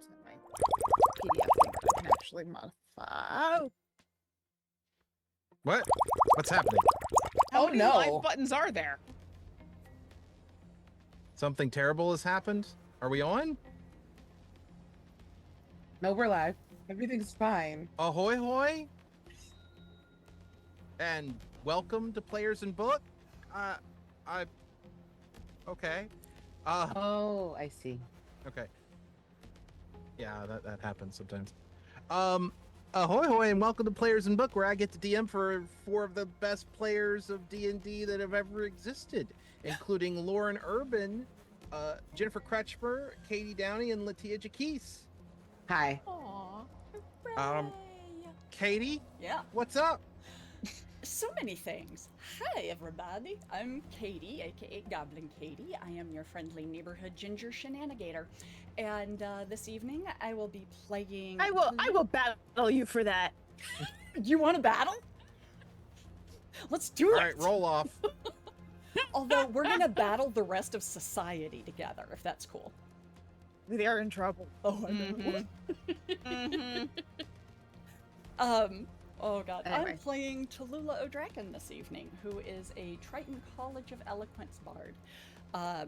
my PDF thing that I can actually modify. Oh, What? What's happening? How many live no. buttons are there? Something terrible has happened? Are we on? No, we're live. Everything's fine. Ahoy hoy! And welcome to Players in Book. Okay. Oh, I see. Okay. Yeah, that happens sometimes. Ahoy hoy and welcome to Players in Book, where I get to DM for four of the best players of D&D that have ever existed, including Lauren Urban, Jennifer Kretschmer, Katie Downey, and Latia Jaquise. Hi. Aww. Katie, Yeah. what's up? So many things. Hi, everybody. I'm Katie, aka Goblin Katie. I am your friendly neighborhood ginger shenanigator. And this evening, I will be playing. I will battle you for that. You want to battle? Let's do it. All right, roll off. Although we're gonna battle the rest of society together, if that's cool. They are in trouble. Oh, I know. Oh god, Anyway. I'm playing Tallulah O'Draken this evening, who is a Triton College of Eloquence bard.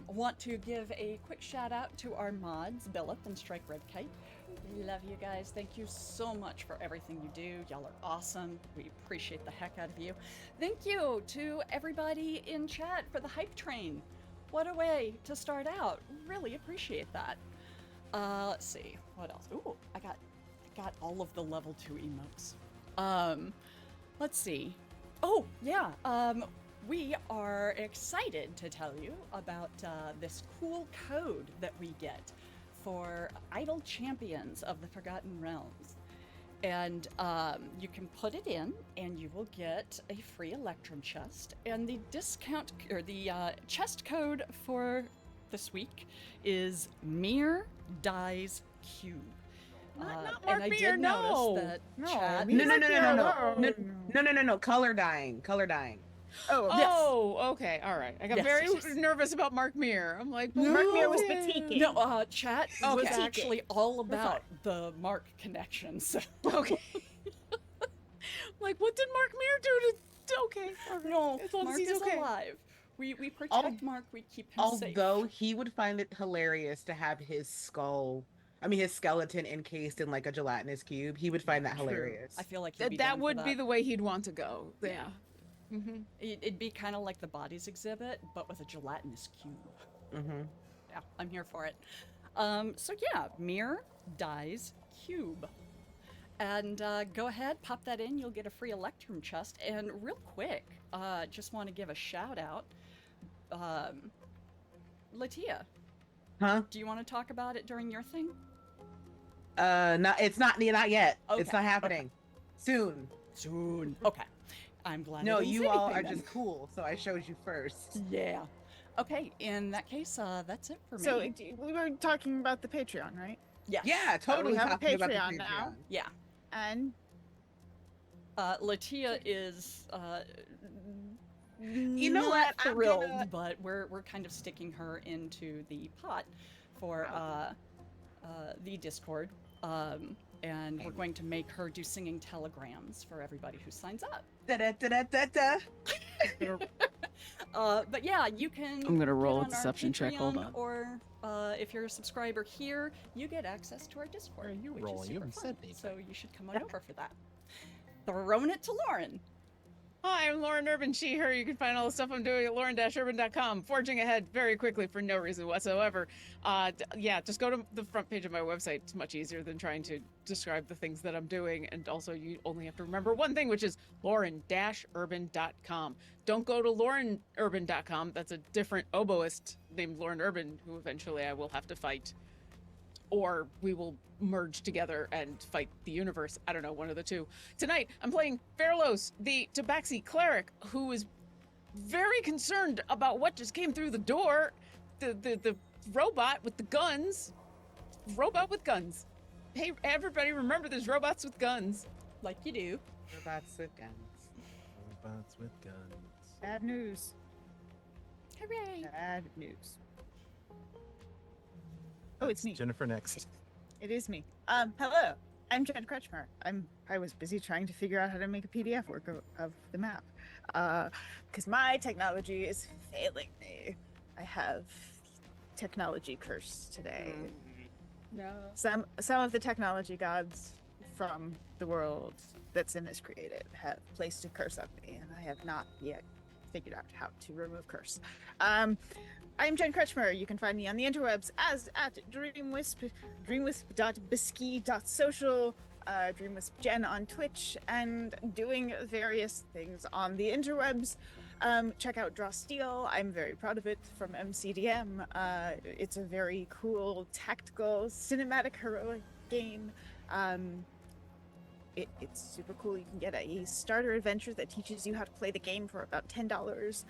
Want to give a quick shout out to our mods, Billip and Strike Red Kite. We love you guys. Thank you so much for everything you do. Y'all are awesome. We appreciate the heck out of you. Thank you to everybody in chat for the hype train. What a way to start out. Really appreciate that. Let's see, what else? Ooh, I got all of the level 2 emotes. Let's see. Oh, yeah, we are excited to tell you about this cool code that we get for Idle Champions of the Forgotten Realms. And you can put it in, and you will get a free Electrum chest. And the discount, or the chest code for this week is Mere Dies Cube. Not and I Mark did Meir, no. notice that No, chat. No. Color dying. Oh, Yes. Oh, okay, all right. I got Yes, very yes. nervous about Mark Meir. I'm like, Mark Meir was okay. batiking. No, chat was Okay. actually all about the Mark connection. So. Okay. Like, what did Mark Meir do to? Okay. all right. No, As long Mark as he's is okay. alive. We protect Mark. We keep him safe. Although he would find it hilarious to have his skeleton encased in like a gelatinous cube. He would find that hilarious. I feel like he'd be That down for would be the way he'd want to go. Yeah. Mm-hmm. It'd be kind of like the bodies exhibit, but with a gelatinous cube. Mm-hmm. Yeah, I'm here for it. So yeah, Mir Dies Cube. And go ahead, pop that in. You'll get a free Electrum chest. And real quick, just want to give a shout out. Latia, Huh? do you want to talk about it during your thing? It's not yet. Okay, It's not happening. Soon. Soon. Okay. I'm glad. No, I didn't you say all anything are then. just cool, so I showed you first. Yeah. Okay, in that case, that's it for me. So we were talking about the Patreon, right? yes. Yeah, totally. we have a talking about the Patreon now. Yeah. And Latia is You know not what? I'm thrilled, gonna- but we're kind of sticking her into the pot for the Discord. And we're going to make her do singing telegrams for everybody who signs up. Da-da-da-da-da-da. But yeah, you can. I'm gonna roll get a on our deception check, hold Patreon, on. Or if you're a subscriber here, you get access to our Discord. Where are you which rolling? is You super haven't fun. said anything. So you should come on over for that. Throwing it to Lauren. Hi, I'm Lauren Urban, she, her. You can find all the stuff I'm doing at lauren-urban.com. Forging ahead very quickly for no reason whatsoever. Yeah, just go to the front page of my website. It's much easier than trying to describe the things that I'm doing. And also, you only have to remember one thing, which is lauren-urban.com. Don't go to laurenurban.com. That's a different oboist named Lauren Urban, who eventually I will have to fight. Or we will merge together and fight the universe. I don't know, one of the two. Tonight, I'm playing Fairlos, the Tabaxi cleric, who is very concerned about what just came through the door. The robot with the guns. Robot with guns. Hey, everybody, remember there's robots with guns. Like you do. Robots with guns. Robots with guns. bad news. Hooray. Bad news. Oh, it's me. Jennifer next. It is me. Hello. I'm Jen Kretschmer. I was busy trying to figure out how to make a PDF work of the map. Because my technology is failing me. I have technology curse today. No. Some of the technology gods from the world that Sim has created have placed a curse on me, and I have not yet figured out how to remove curse. I'm Jen Kretschmer. You can find me on the interwebs as at dreamwisp, dreamwisp.bisky.social, dreamwispjen on Twitch, and doing various things on the interwebs. Check out Draw Steel. I'm very proud of it, from MCDM. It's a very cool, tactical, cinematic, heroic game. It's super cool. You can get a starter adventure that teaches you how to play the game for about $10.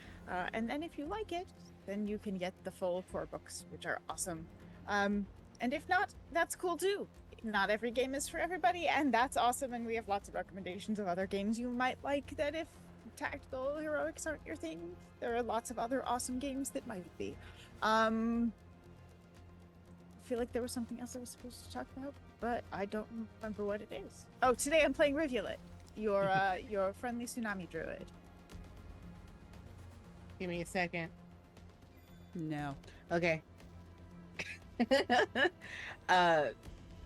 And then if you like it, then you can get the full 4 books, which are awesome. And if not, that's cool too. Not every game is for everybody, and that's awesome. And we have lots of recommendations of other games you might like that if tactical heroics aren't your thing, there are lots of other awesome games that might be. I feel like there was something else I was supposed to talk about, but I don't remember what it is. Oh, today I'm playing Rivulet, your friendly tsunami druid. Give me a second. No. Okay.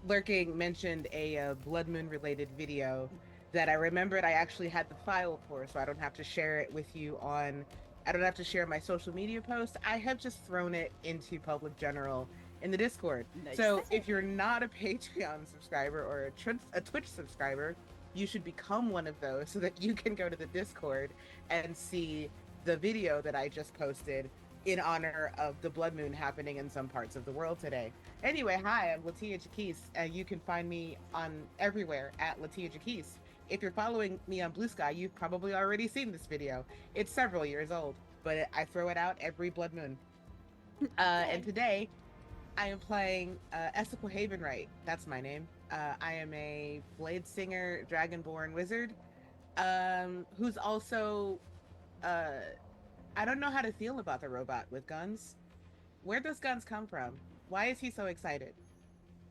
Lurking mentioned a Blood Moon related video that I remembered I actually had the file for, so I don't have to share it with you I don't have to share my social media post. I have just thrown it into public general in the Discord. Nice. So if you're not a Patreon subscriber or a Twitch subscriber, you should become one of those so that you can go to the Discord and see the video that I just posted in honor of the Blood Moon happening in some parts of the world today. Anyway, hi, I'm Latia Jaquise. You can find me on everywhere at Latia Jaquise. If you're following me on Blue Sky, you've probably already seen this video. It's several years old, but I throw it out every Blood Moon. And today, I am playing Essicle Havenwright. That's my name. I am a Blade Singer, Dragonborn wizard, who's also... I don't know how to feel about the robot with guns. Where does guns come from? Why is he so excited?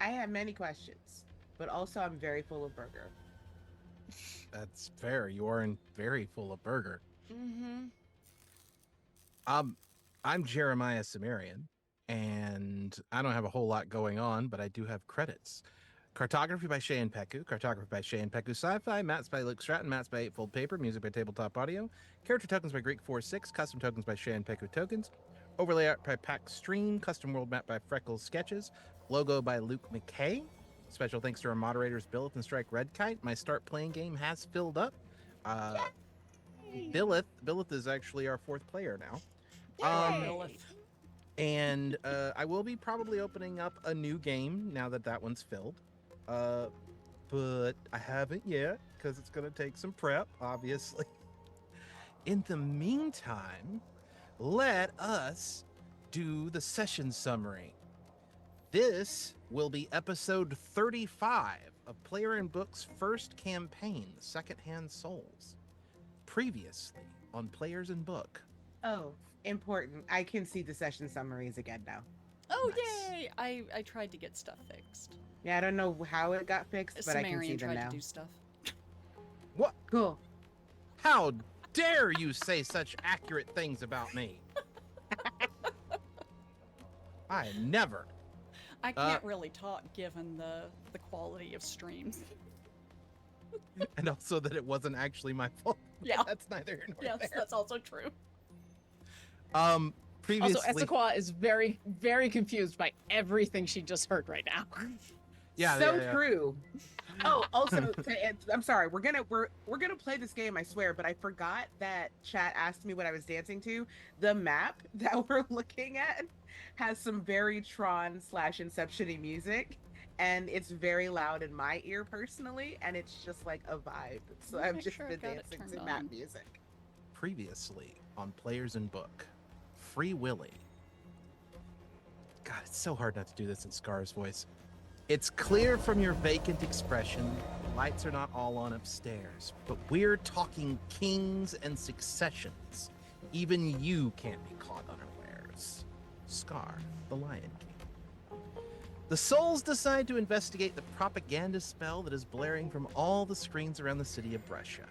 I have many questions, but also I'm very full of burger. That's fair. You are very full of burger. Mm-hmm. I'm Jeremiah Sumerian, and I don't have a whole lot going on, but I do have credits. Cartography by Shay and Peku, cartography by Shay and Peku Sci-Fi, maps by Luke Stratton, maps by Eightfold Paper, music by Tabletop Audio, character tokens by Greek 46, custom tokens by Shay and Peku Tokens, overlay art by Pack Stream, custom world map by Frecklesketches, logo by Luke McCay. Special thanks to our moderators, Billith and Strike Red Kite. My start playing game has filled up. Billith is actually our 4th player now. And I will be probably opening up a new game now that one's filled. But I haven't yet because it's going to take some prep, obviously. In the meantime, let us do the session summary. This will be episode 35 of Player in Book's first campaign, Secondhand Souls. Previously on Players in Book. Oh, important. I can see the session summaries again now. Oh, Nice. yay! I tried to get stuff fixed. Yeah, I don't know how it got fixed, but I can see Sumerian them tried now. to do stuff. What? Cool. How dare you say such accurate things about me? I never. I can't really talk given the quality of streams. And also that it wasn't actually my fault. Yeah. That's neither here nor Yes, there. that's also true. Previously, Also, Essiqua is very, very confused by everything she just heard right now. yeah. True. Oh, also, I'm sorry. We're gonna play this game. I swear, but I forgot that chat asked me what I was dancing to. The map that we're looking at has some very Tron/Inception-y music, and it's very loud in my ear personally, and it's just like a vibe. So Let me I've make just sure been I've got it dancing turned to on. map music. Previously on Players in Book, Free Willy. God, it's so hard not to do this in Scar's voice. It's clear from your vacant expression, the lights are not all on upstairs, but we're talking kings and successions. Even you can't be caught unawares. Scar, the Lion King. The souls decide to investigate the propaganda spell that is blaring from all the screens around the city of Brescia.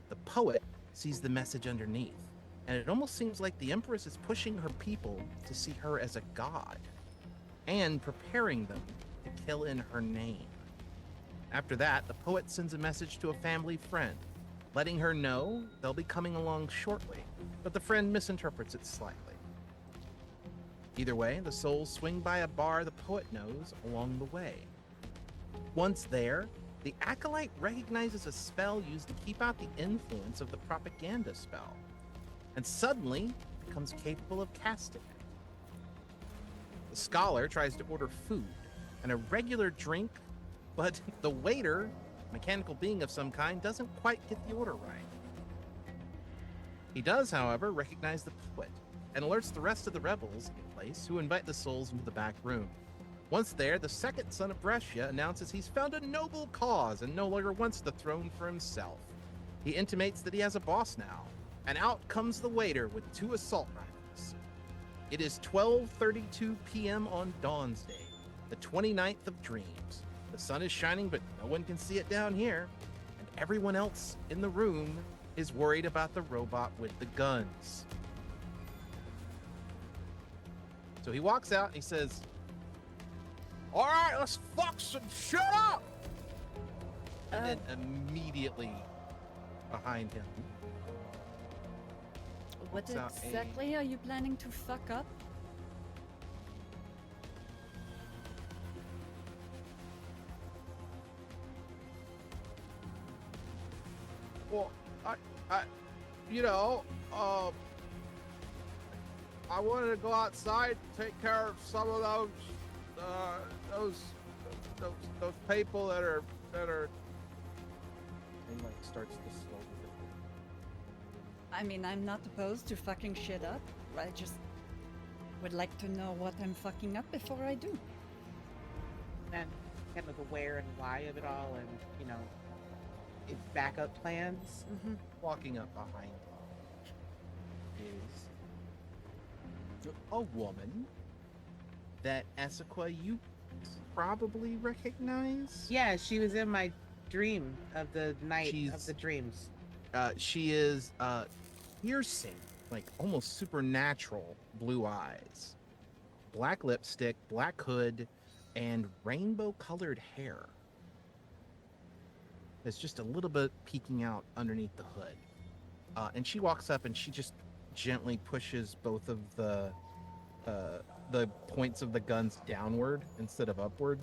The poet sees the message underneath, and it almost seems like the Empress is pushing her people to see her as a god, and preparing them to kill in her name. After that, the poet sends a message to a family friend, letting her know they'll be coming along shortly, but the friend misinterprets it slightly. Either way, the souls swing by a bar the poet knows along the way. Once there, the acolyte recognizes a spell used to keep out the influence of the propaganda spell, and suddenly becomes capable of casting it. The scholar tries to order food and a regular drink, but the waiter, a mechanical being of some kind, doesn't quite get the order right. He does, however, recognize the poet and alerts the rest of the rebels in place, who invite the souls into the back room. Once there, the second son of Brescia announces he's found a noble cause and no longer wants the throne for himself. He intimates that he has a boss now, and out comes the waiter with 2 assault rifles. It is 12:32 p.m. on Dawn's Day, the 29th of Dreams. The sun is shining, but no one can see it down here, and everyone else in the room is worried about the robot with the guns. So he walks out and he says, "All right, let's fuck some shit up!" And then immediately behind him, What Walks out a- exactly are you planning to fuck up? well, you know, I wanted to go outside and take care of some of those people that are. And like starts to slow. I mean, I'm not opposed to fucking shit up. I just would like to know what I'm fucking up before I do. And kind of the where and why of it all, and you know, its backup plans. Walking up behind him is a woman that Essequa you probably recognize. Yeah, she was in my dream of the night of She's- the dreams. She is piercing, like almost supernatural blue eyes, black lipstick, black hood, and rainbow-colored hair. It's just a little bit peeking out underneath the hood. And she walks up and she just gently pushes both of the points of the guns downward instead of upward.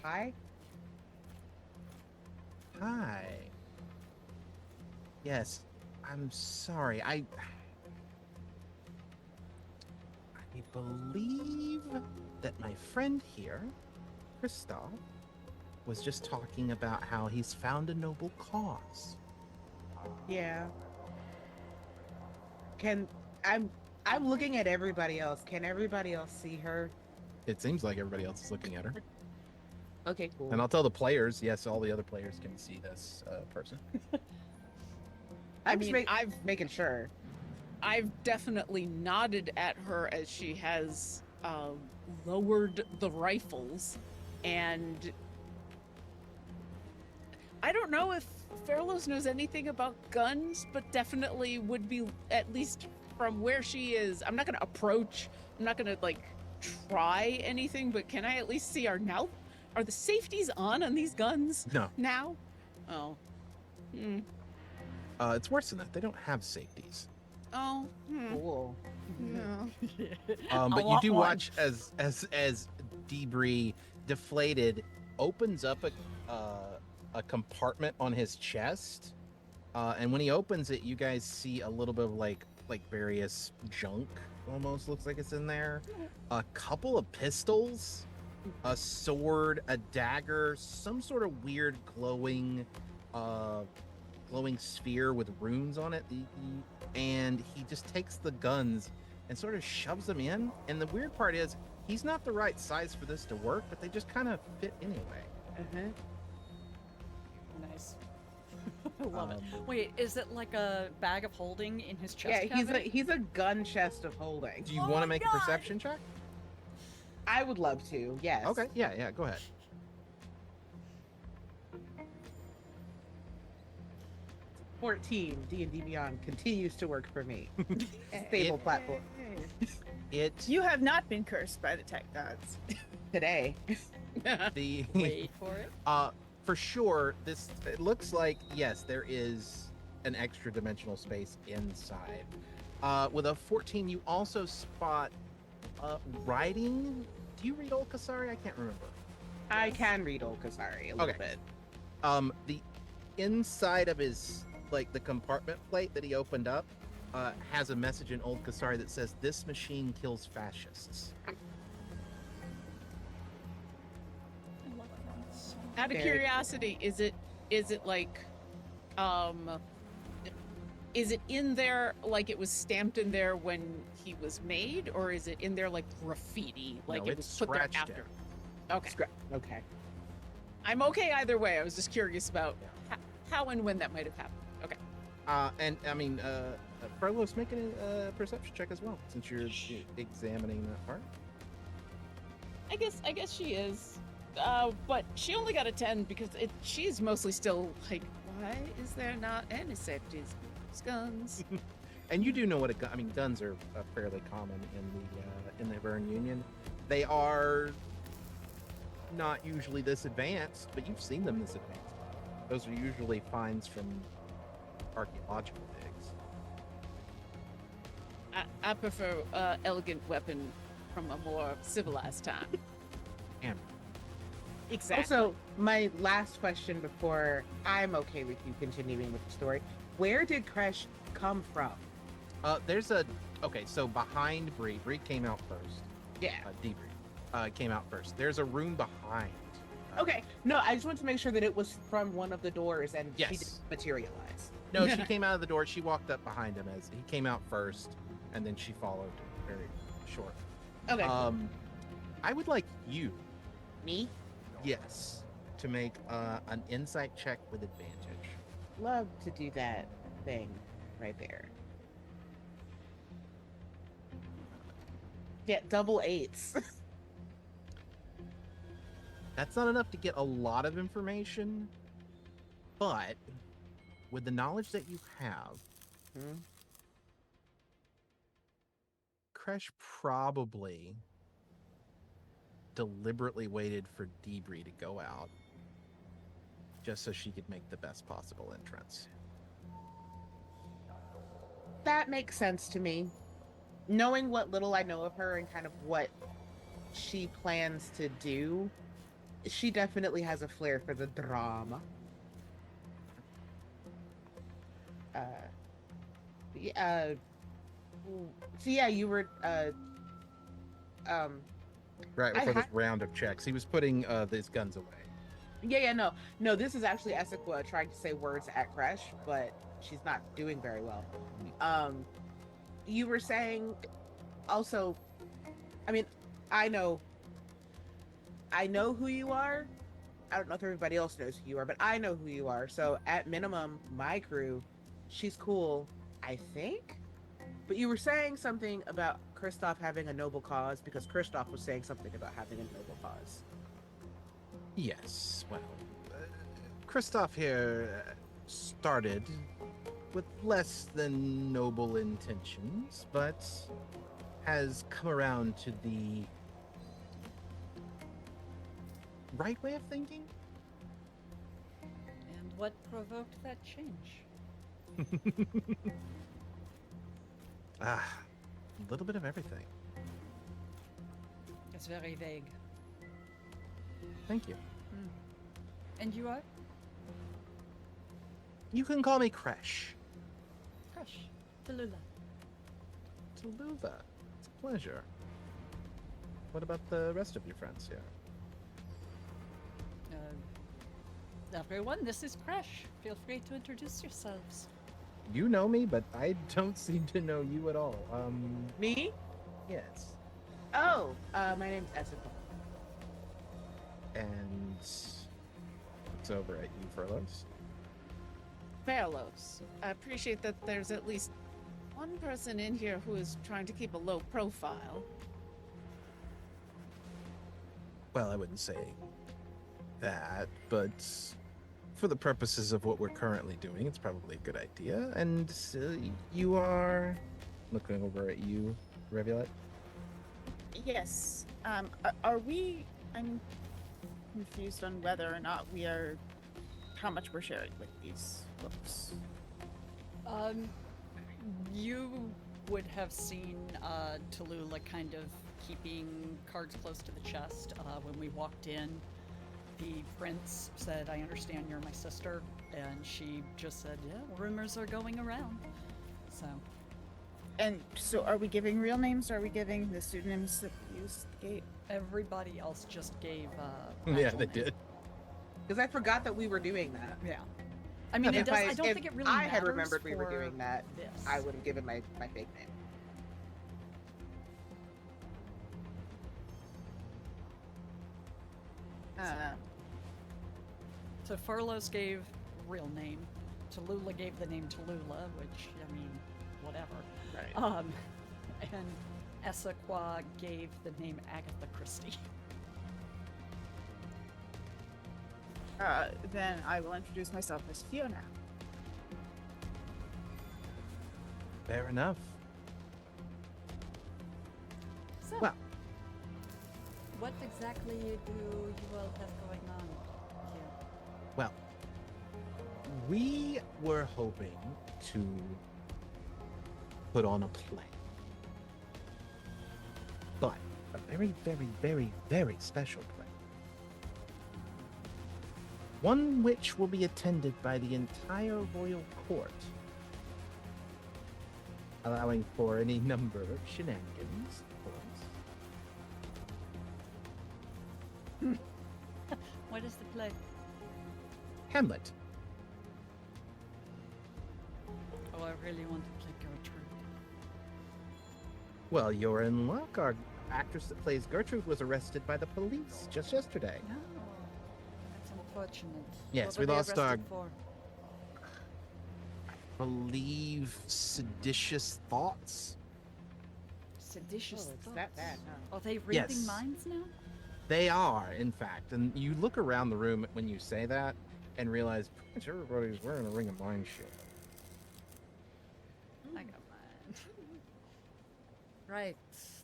Hi. Hi. Yes, I'm sorry. I believe that my friend here, Christoph, was just talking about how he's found a noble cause. Yeah. I'm looking at everybody else. Can everybody else see her? It seems like everybody else is looking at her. Okay, cool. And I'll tell the players, yes, all the other players can see this person. I I'm just mean, I've making sure. definitely nodded at her as she has lowered the rifles, and I don't know if Fairlos knows anything about guns, but definitely would be, at least from where she is. I'm not gonna approach. I'm not gonna like try anything, but can I at least see are the safeties on these guns No, now? Oh. Hmm. it's worse than that. They don't have safeties. Oh. Hmm. Cool. No. But I you want do one. watch as Debris deflated opens up a compartment on his chest, and when he opens it, you guys see a little bit of like various junk. Almost looks like it's in there. A couple of pistols, a sword, a dagger, some sort of weird glowing sphere with runes on it. And he just takes the guns and sort of shoves them in. And the weird part is, he's not the right size for this to work, but they just kind of fit anyway. Uh-huh. Nice. I love it. Um, Wait, is it like a bag of holding in his chest Yeah, cavity? he's a gun chest of holding. Do you Oh want my to make God! a perception check? I would love to. Yes. Okay, yeah, go ahead. 14. D&D Beyond continues to work for me. Stable platform. It You have not been cursed by the tech gods. Today. the Wait for it. for sure it looks like yes there is an extra dimensional space inside. With a 14, you also spot writing. Do you read Old Kasari? I can't remember. I can read Old Kasari a little Okay. bit. The inside of his like the compartment plate that he opened up has a message in Old Kasari that says, "This machine kills fascists." I love that so much. Out of Very- curiosity, is it like is it in there like it was stamped in there when he was made, or is it in there like graffiti, like No, it was it's put there scratched after? in. Okay, Okay. I'm okay either way. I was just curious about how and when that might have happened. Okay. And I mean, Carlos, make a perception check as well, since you're examining that part. I guess she is, but she only got a 10 because she's mostly still like, why is there not any safeties? Guns. And you do know what a gun. I mean, guns are fairly common in the Verne Union. They are not usually this advanced, but you've seen them this advanced. Those are usually finds from archaeological digs. I prefer elegant weapon from a more civilized time. Hammer. Exactly. Also, my last question before I'm okay with you continuing with the story. Where did Kresh come from? There's a okay. So behind Bree came out first. Yeah. Debree came out first. There's a room behind. Okay. No, I just want to make sure that it was from one of the doors and she Yes. didn't materialize. No, she came out of the door. She walked up behind him as he came out first, and then she followed very short. Okay. I would like you, Me? yes, to make an insight check with advantage. Love to do that thing right there. Yeah, double eights. That's not enough to get a lot of information, but with the knowledge that you have, Hmm? Kresh probably deliberately waited for Debris to go out just so she could make the best possible entrance. That makes sense to me. Knowing what little I know of her and kind of what she plans to do, she definitely has a flair for the drama. Yeah. So yeah, you were. Right I before this ha- round of checks, he was putting these guns away. Yeah. No. This is actually Essequa trying to say words at Kresh, but she's not doing very well. You were saying, also, I mean, I know who you are. I don't know if everybody else knows who you are, but I know who you are. So at minimum, my crew, she's cool, I think. But you were saying something about Kristoff having a noble cause because Kristoff was saying something about having a noble cause. Yes, well, Kristoff here started with less than noble intentions, but has come around to the right way of thinking. And what provoked that change? A little bit of everything. It's very vague. Thank you. And you are? You can call me Kresh. Crush. Tallulah. Tallulah. It's a pleasure. What about the rest of your friends here? Everyone, this is Crash. Feel free to introduce yourselves. You know me, but I don't seem to know you at all. Me? Yes. Oh, my name's Essequa. And it's over at you, Furloughs. Fairlos, I appreciate that there's at least one person in here who is trying to keep a low profile. Well, I wouldn't say that, but for the purposes of what we're currently doing, it's probably a good idea. And you are looking over at you, Reviolette. Yes. Are we? I'm confused on whether or not we are. How much we're sharing with these folks. You would have seen Tallulah kind of keeping cards close to the chest. When we walked in, the prince said, "I understand you're my sister," and she just said, "Yeah, rumors are going around." So. And so, are we giving real names? Or are we giving the pseudonyms that use the gate? Everybody else just gave. Yeah, actual they names. did. Because I forgot that we were doing that. Yeah. I mean, If I don't if think it really I had matters remembered we were for doing that, this. I would have given my fake name. So Farlos gave real name. Tallulah gave the name Tallulah, which, I mean, whatever. Right. And Essequa gave the name Agatha Christie. Then I will introduce myself as Fiona. Fair enough. So, Well. what exactly do you all have going on here? Well, we were hoping to put on a play. But a very, very, very, very special play. One which will be attended by the entire royal court, allowing for any number of shenanigans, of course. What is the play? Hamlet. Oh, I really want to play Gertrude. Well, you're in luck. Our actress that plays Gertrude was arrested by the police just yesterday. No, that's unfortunate. Yes, What we were they lost our- arrested for? Believe seditious thoughts. Seditious Oh, it's thoughts. that bad, huh? Are they reading Yes. minds now? They are, in fact. And you look around the room when you say that and realize pretty much everybody's wearing a ring of mind shield. I got mine. Right,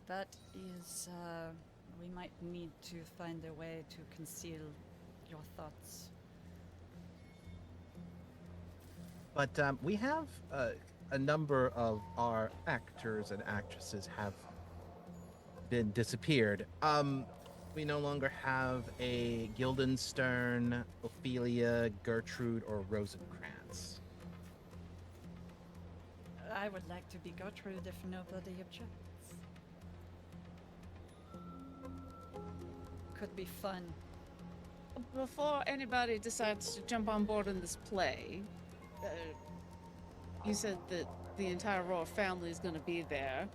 that is, we might need to find a way to conceal your thoughts. But we have a number of our actors and actresses have been disappeared. We no longer have a Guildenstern, Ophelia, Gertrude, or Rosencrantz. I would like to be Gertrude if nobody objects. Could be fun. Before anybody decides to jump on board in this play, you said that the entire royal family is going to be there.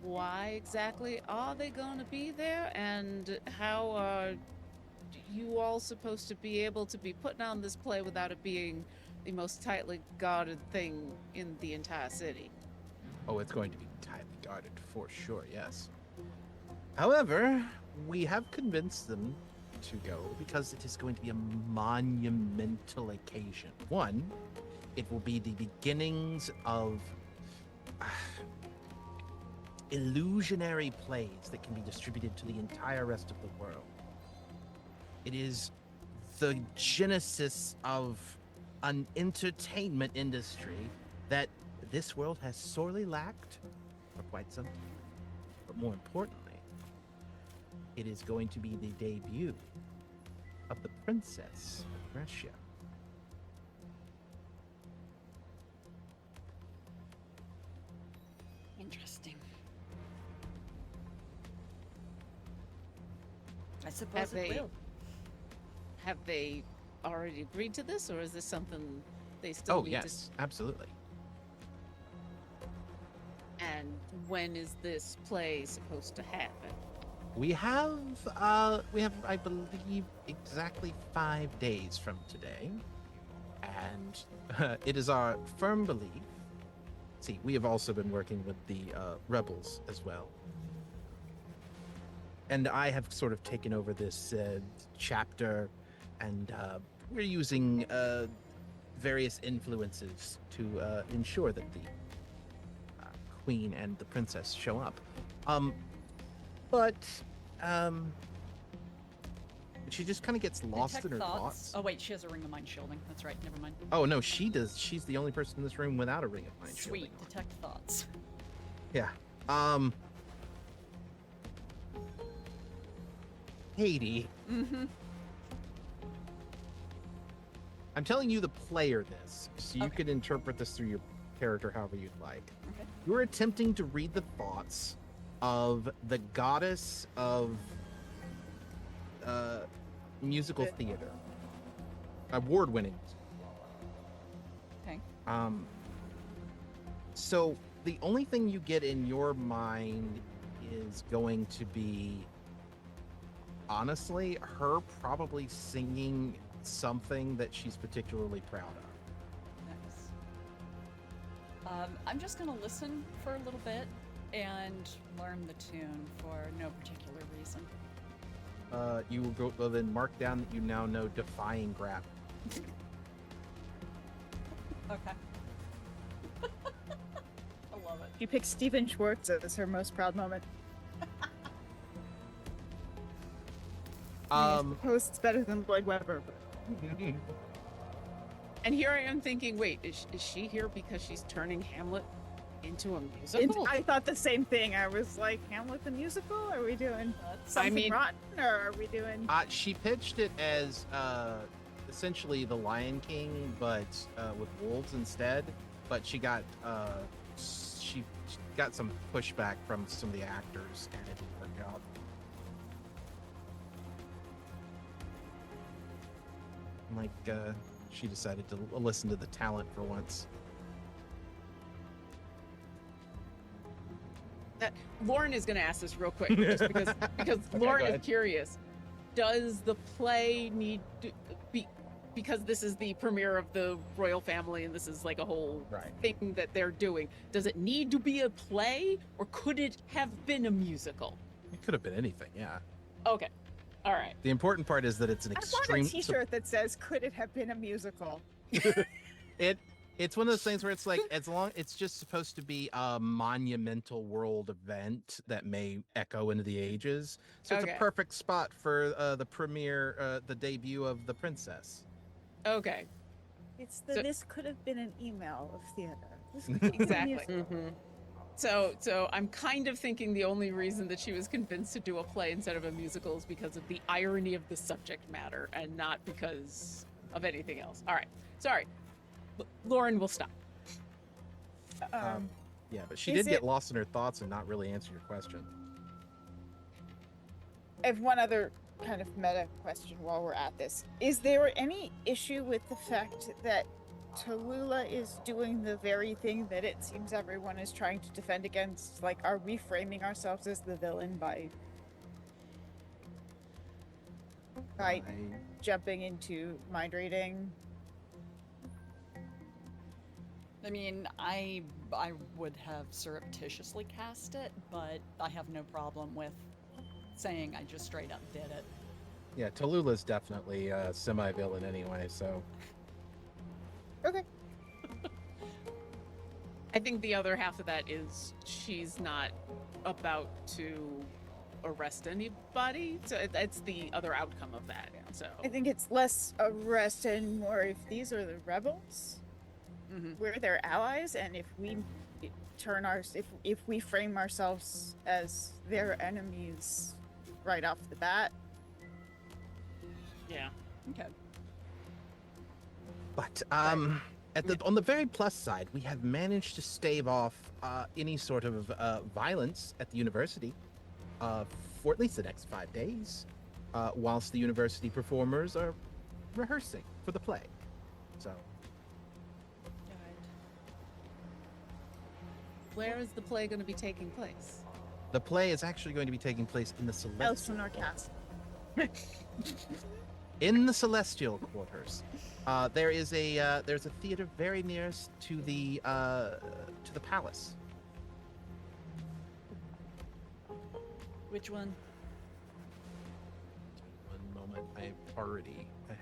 Why exactly are they going to be there, and how are you all supposed to be able to be putting on this play without it being the most tightly guarded thing in the entire city? Oh, it's going to be tightly guarded for sure, yes. However, we have convinced them to go because it is going to be a monumental occasion. One, it will be the beginnings of illusionary plays that can be distributed to the entire rest of the world. It is the genesis of an entertainment industry that this world has sorely lacked for quite some time. But more importantly, it is going to be the debut of the Princess of Russia. Interesting. I suppose it will. Have they already agreed to this, or is this something they still Oh, need yes, absolutely. to? And when is this play supposed to happen? We have, I believe, exactly 5 days from today. and it is our firm belief. See, we have also been working with the rebels as well, and I have sort of taken over this chapter, and we're using various influences to ensure that the queen and the princess show up. But she just kind of gets lost Detect in her thoughts. Oh wait, she has a ring of mind shielding. That's right. Never mind. Oh no, she does. She's the only person in this room without a ring of mind shielding Sweet. on. Detect thoughts. Yeah. Katie, Mm-hmm. I'm telling you the player this, so you Okay. can interpret this through your character however you'd like. Okay. You're attempting to read the thoughts of the goddess of musical theater. Award-winning. Okay. So the only thing you get in your mind is going to be, honestly, her probably singing something that she's particularly proud of. Nice. I'm just gonna listen for a little bit and learn the tune for no particular reason. You will go then mark down that you now know Defying Gravity. Okay. I love it. She picked Stephen Schwartz as her most proud moment. I suppose it's better than Lloyd Webber. But... And here I am thinking, wait, is she here because she's turning Hamlet into a musical? I thought the same thing. I was like, Hamlet the musical? Are we doing something rotten, or are we doing? She pitched it as essentially the Lion King, but with wolves instead. But she got some pushback from some of the actors, and it didn't work out. Like she decided to listen to the talent for once. Lauren is going to ask this real quick, just because Lauren go is curious. Does the play need to be, because this is the premiere of the royal family and this is like a whole thing that they're doing, does it need to be a play, or could it have been a musical? It could have been anything, yeah. Okay. All right. The important part is that it's an I extreme. want a T-shirt that says, "Could it have been a musical?" It's one of those things where it's like, it's just supposed to be a monumental world event that may echo into the ages. So it's a Okay. perfect spot for the premiere, the debut of the princess. Okay. It's the So- this could have been an email of theater. This could have been a Exactly. musical. Mm-hmm. So I'm kind of thinking the only reason that she was convinced to do a play instead of a musical is because of the irony of the subject matter and not because of anything else. All right. Sorry. Lauren will stop. Yeah, but she Is did get it- lost in her thoughts and not really answer your question. I have one other kind of meta question while we're at this. Is there any issue with the fact that Tallulah is doing the very thing that it seems everyone is trying to defend against? Like, are we framing ourselves as the villain by jumping into mind reading? I mean, I would have surreptitiously cast it, but I have no problem with saying I just straight up did it. Yeah, Tallulah's definitely a semi-villain anyway, so. Okay. I think the other half of that is she's not about to arrest anybody. So it's the other outcome of that. So I think it's less arrest and more if these are the rebels, we're their allies, and if we if we frame ourselves as their enemies right off the bat. yeah. Okay. But on the very plus side, we have managed to stave off any sort of violence at the university for at least the next 5 days, whilst the university performers are rehearsing for the play. So Where is the play going to be taking place? the play is actually going to be taking place in the Celestial. Elsinore Castle. In the Celestial Quarters, there's a theater very nearest to the palace. Which one? One moment, I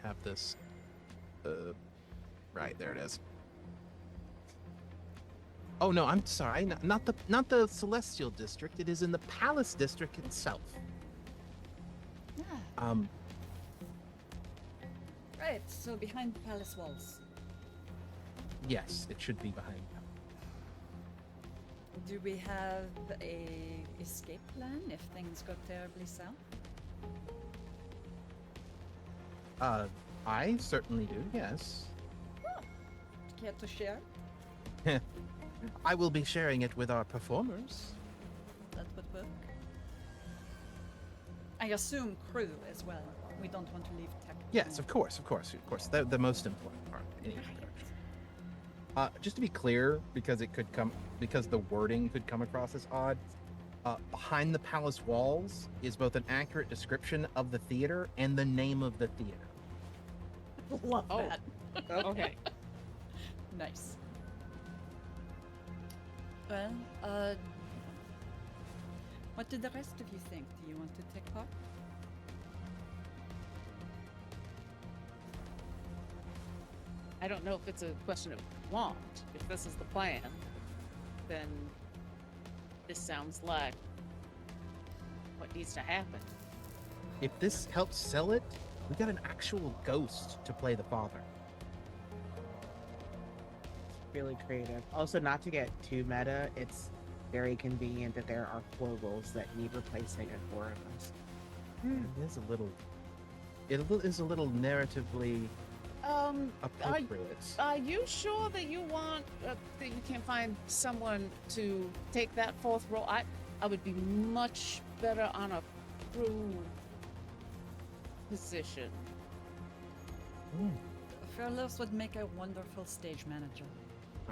have this. Right there it is. Oh no, I'm sorry, not the Celestial District. It is in the Palace District itself. Ah, right. So behind the palace walls. Yes, it should be behind. Do we have a escape plan if things go terribly south? I certainly do. Yes. Care to share? I will be sharing it with our performers. That would work. I assume crew as well. We don't want to leave tech. Yes, of course. The most important part. Any production. Just to be clear, because the wording could come across as odd. Behind the palace walls is both an accurate description of the theater and the name of the theater. Love Oh. that. Okay. Nice. Well, what did the rest of you think? Do you want to take part? I don't know if it's a question of want. If this is the plan, then this sounds like what needs to happen. If this helps sell it, we got an actual ghost to play the father. Really creative. Also, not to get too meta, it's very convenient that there are quotables that need replacing at 4 of us. It is a little narratively appropriate. Are you sure that you want that you can't find someone to take that fourth role? I would be much better on a crew position. Fairless would make a wonderful stage manager.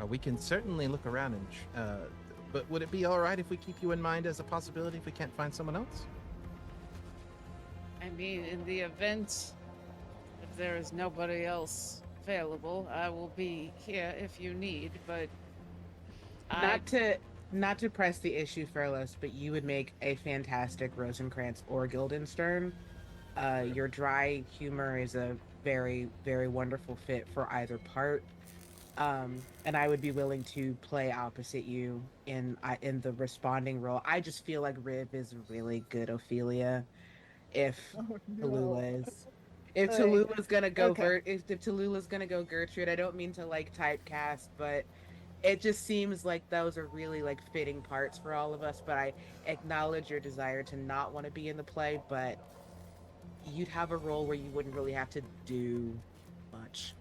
We can certainly look around but would it be all right if we keep you in mind as a possibility if we can't find someone else? I mean, in the event if there is nobody else available, I will be here if you need, but Not to press the issue, Fairless, but you would make a fantastic Rosencrantz or Guildenstern. Your dry humor is a very, very wonderful fit for either part. And I would be willing to play opposite you in the responding role. I just feel like Riv is really good Ophelia. If Tallulah is, if Like, Tallulah's gonna go okay. if Tallulah's gonna go Gertrude, I don't mean to like typecast, but it just seems like those are really like fitting parts for all of us. But I acknowledge your desire to not want to be in the play, but you'd have a role where you wouldn't really have to do much.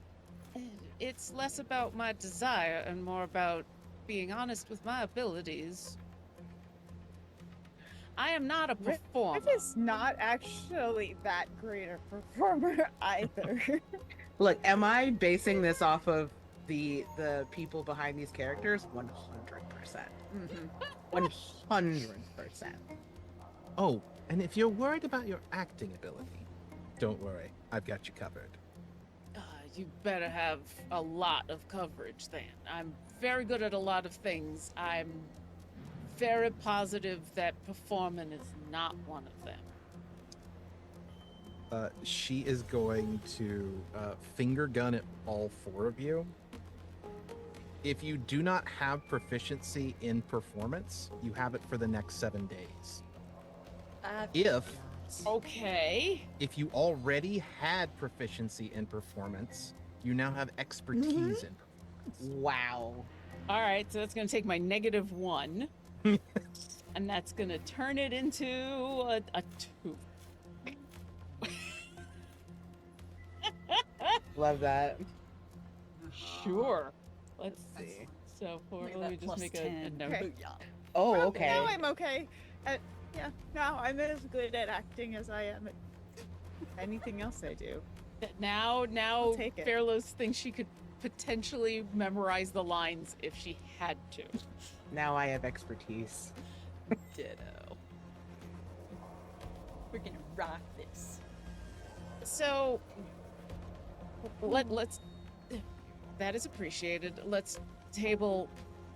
it's less about my desire and more about being honest with my abilities. I am not a performer. Riv is not actually that great a performer either. Look, am I basing this off of the people behind these characters? 100%. 100%. Oh, and if you're worried about your acting ability, don't worry. I've got you covered. You better have a lot of coverage then. I'm very good at a lot of things. I'm very positive that performing is not one of them. She is going to finger gun at all 4 of you. If you do not have proficiency in performance, you have it for the next 7 days. Okay. If you already had proficiency in performance, you now have expertise in performance. Wow. All right, so that's going to take my -1. And that's going to turn it into a 2. Love that. Sure. Let's see. Excellent. So Look at let me that just plus make 10. a note. Okay. Booyah. Oh, Well, okay. Now I'm okay. Yeah, now I'm as good at acting as I am at anything else I do. Now take it. Fairless thinks she could potentially memorize the lines if she had to. Now I have expertise. Ditto. We're gonna rock this. So let's that is appreciated. Let's table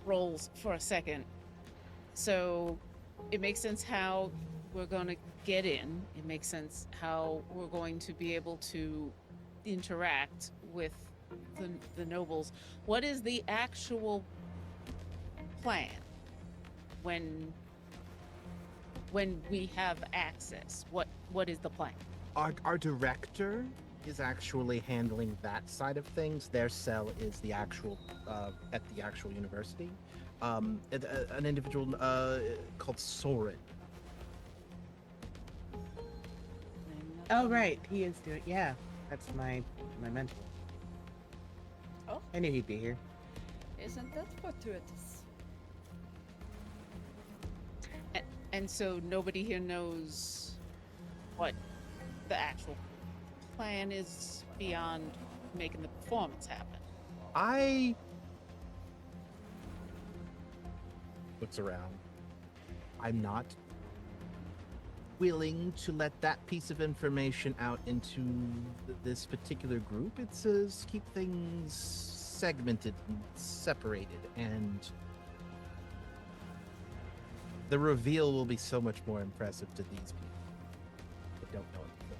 roles for a second. So it makes sense how we're going to get in. It makes sense how we're going to be able to interact with the nobles. What is the actual plan when we have access? What is the plan? Our director is actually handling that side of things. Their cell is the actual at the actual university. An individual called Soren. Oh right, he is doing. Yeah, that's my mentor. Oh. I knew he'd be here. Isn't that fortuitous? And so nobody here knows what the actual plan is beyond making the performance happen. I looks around. I'm not willing to let that piece of information out into this particular group. It says keep things segmented and separated, and the reveal will be so much more impressive to these people. They don't know anything.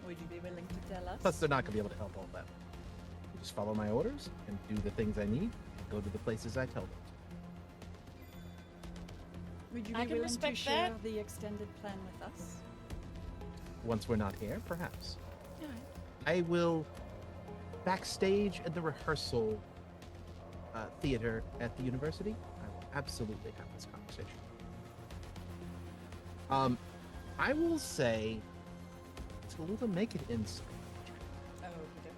Would you be willing to tell us? Plus, they're not going to be able to help all that. Just follow my orders and do the things I need. Go to the places I tell them. Would you I be can willing to respect share that. the extended plan with us? Once we're not here, perhaps. All I will backstage at the rehearsal theater at the university. I will absolutely have this conversation. I will say it's a little make it inside. Oh, okay.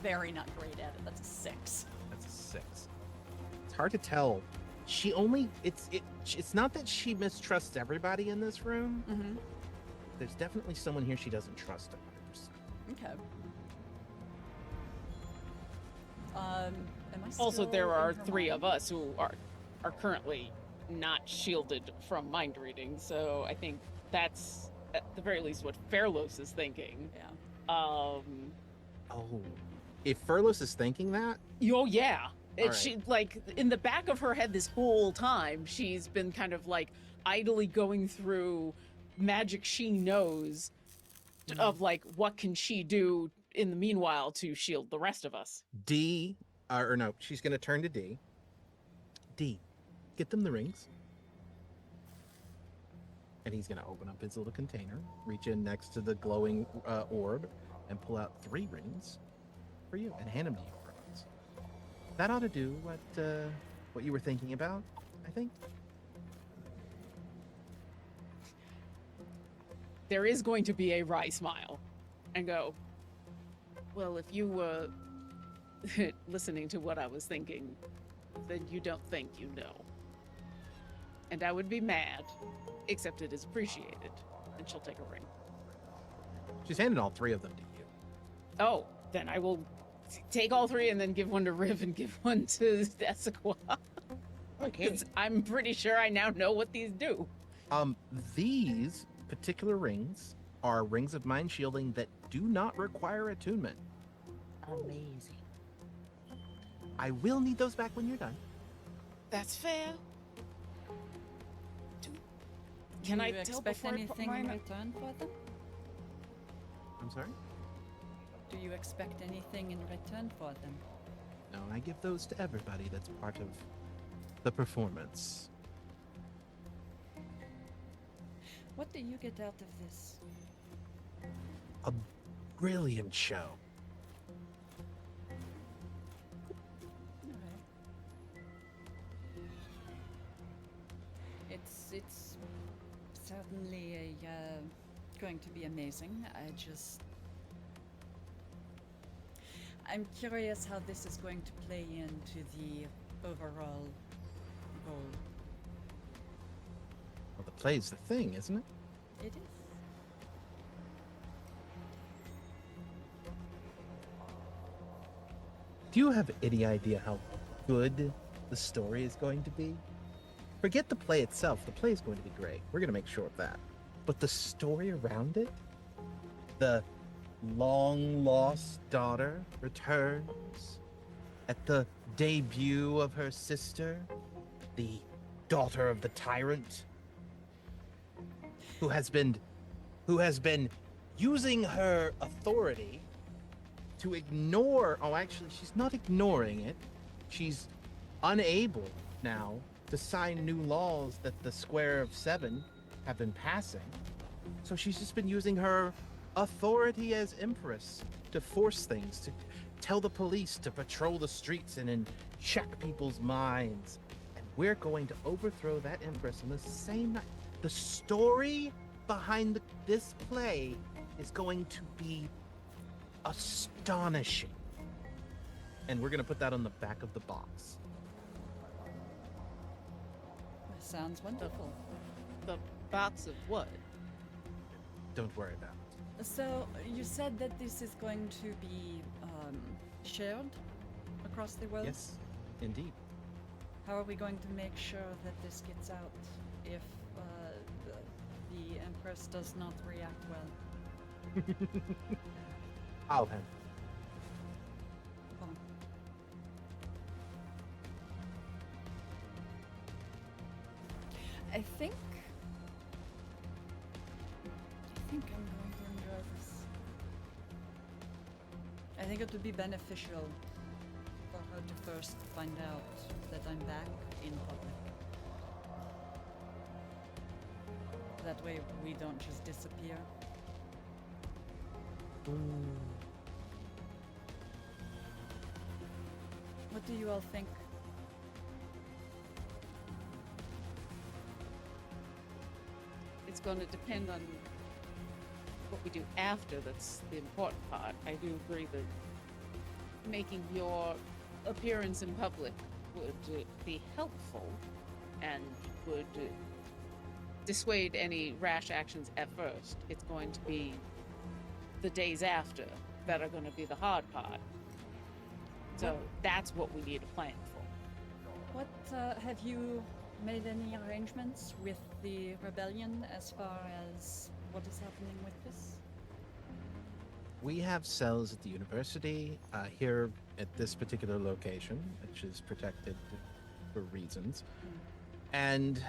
Very not great at it. That's a 6. That's a 6. It's hard to tell. She only it's not that she mistrusts everybody in this room. Mm-hmm. There's definitely someone here she doesn't trust 100%. Okay. Am I still Also, there in are her 3 mind? of us who are currently not shielded from mind reading, so I think that's at the very least what Fairlos is thinking. Yeah. Oh, if Furlos is thinking that, Oh yeah. All She like in the back of her head this whole time, she's been kind of like idly going through magic she knows of like what can she do in the meanwhile to shield the rest of us. D, or no, she's gonna turn to D. D, get them the rings. And he's gonna open up his little container, reach in next to the glowing orb, and pull out 3 rings for you and hand them to you. Furlos. That ought to do what you were thinking about, I think. There is going to be a wry smile and go, well, if you were listening to what I was thinking, then you don't think you know. And I would be mad, except it is appreciated. And she'll take a ring. She's handed all 3 of them to you. Oh, then I will take all 3 and then give one to Riv and give one to Essequa. Okay. 'Cause I'm pretty sure I now know what these do. These particular rings are rings of mind shielding that do not require attunement. Amazing. I will need those back when you're done. That's fair. Can Do I you tell expect before I put anything in mine? return for them? I'm sorry? Do you expect anything in return for them? No, I give those to everybody that's part of the performance. What do you get out of this? A brilliant show. Alright. It's certainly going to be amazing. I'm curious how this is going to play into the overall goal. Well, the play's the thing, isn't it? It is. Do you have any idea how good the story is going to be. Forget the play itself. The play is going to be great. We're going to make sure of that. But the story around it, the long lost daughter returns at the debut of her sister, the daughter of the tyrant, who has been using her authority to ignore. Oh, actually, she's not ignoring it. She's unable now to sign new laws that the Square of Seven have been passing. So she's just been using her authority as Empress to force things, to tell the police to patrol the streets and then check people's minds. And we're going to overthrow that Empress on the same night. The story behind this play is going to be astonishing. And we're going to put that on the back of the box. That sounds wonderful. The box of what? Don't worry about it. So, you said that this is going to be shared across the world? Yes, indeed. How are we going to make sure that this gets out if the Empress does not react well? I'll handle Um, I think I'm going to enjoy this. I think it would be beneficial for her to first find out that I'm back in public. That way we don't just disappear. What do you all think? It's going to depend on what we do after. That's the important part. I do agree that making your appearance in public would be helpful and would dissuade any rash actions at first. It's going to be the days after that are going to be the hard part. So that's what we need a plan for. What have you made any arrangements with the rebellion as far as what is happening with this? We have cells at the university here at this particular location, which is protected for reasons. And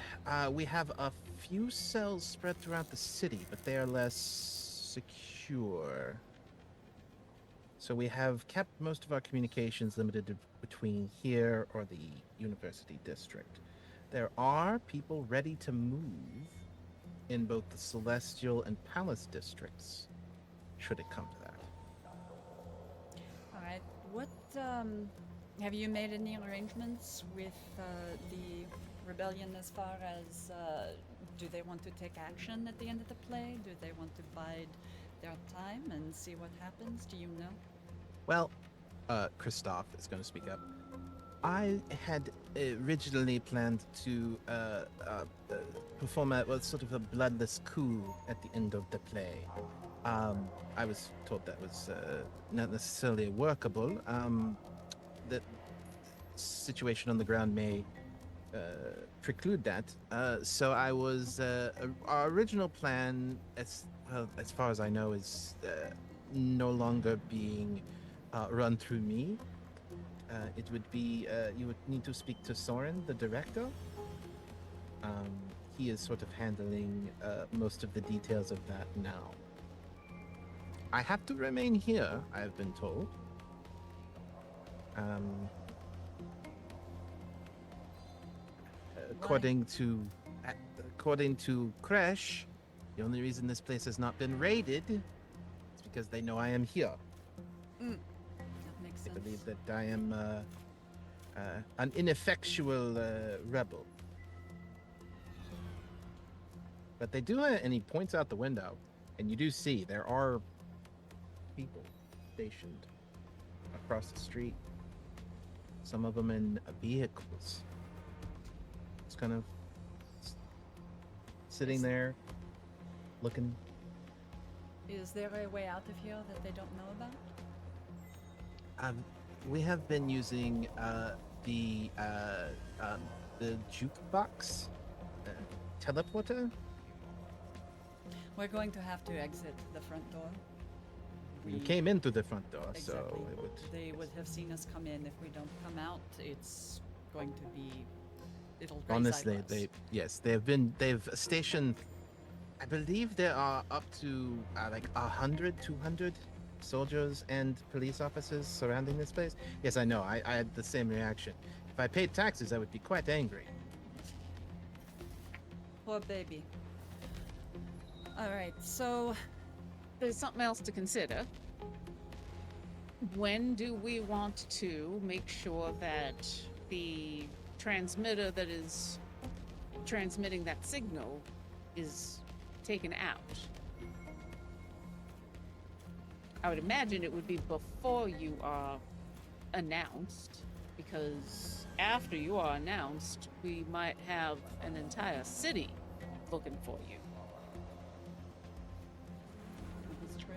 we have a few cells spread throughout the city, but they are less secure. So we have kept most of our communications limited to between here or the university district. There are people ready to move in both the Celestial and Palace districts, should it come to that. All right. What have you made any arrangements with the rebellion as far as do they want to take action at the end of the play? Do they want to bide their time and see what happens? Do you know? Well, Christoph is going to speak up. I had originally planned to perform sort of a bloodless coup at the end of the play. I was told that was not necessarily workable. The situation on the ground may preclude that. So I was our original plan, as far as I know, is no longer being run through me. It would be you would need to speak to Soren, the director. He is sort of handling most of the details of that now. I have to remain here, I have been told. According to Kresh, the only reason this place has not been raided is because they know I am here. That makes They sense. believe that I am an ineffectual rebel. But they do, and he points out the window, and you do see there are people stationed across the street. Some of them in vehicles. It's kind of sitting there, looking. Is there a way out of here that they don't know about? We have been using the jukebox teleporter. We're going to have to exit the front door. We came in through the front door, Exactly. so it would. They would have seen us come in. If we don't come out, it's going to be. It'll raise Honestly, eyebrows. they've stationed. I believe there are up to like 100, 200 soldiers and police officers surrounding this place. Yes, I know. I had the same reaction. If I paid taxes, I would be quite angry. Poor baby. All right, so There's something else to consider. When do we want to make sure that the transmitter that is transmitting that signal is taken out? I would imagine it would be before you are announced, because after you are announced, we might have an entire city looking for you. it's true.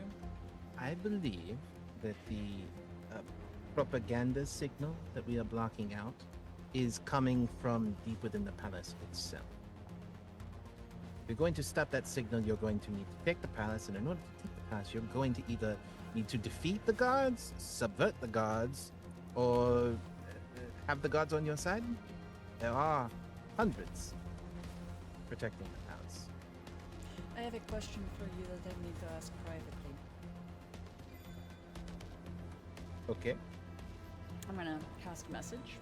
I believe that the propaganda signal that we are blocking out is coming from deep within the palace itself. If you're going to stop that signal, you're going to need to take the palace, and in order to take the palace, you're going to either need to defeat the guards, subvert the guards, or have the guards on your side. There are hundreds protecting the palace. I have a question for you that I need to ask privately. Okay. I'm gonna cast message.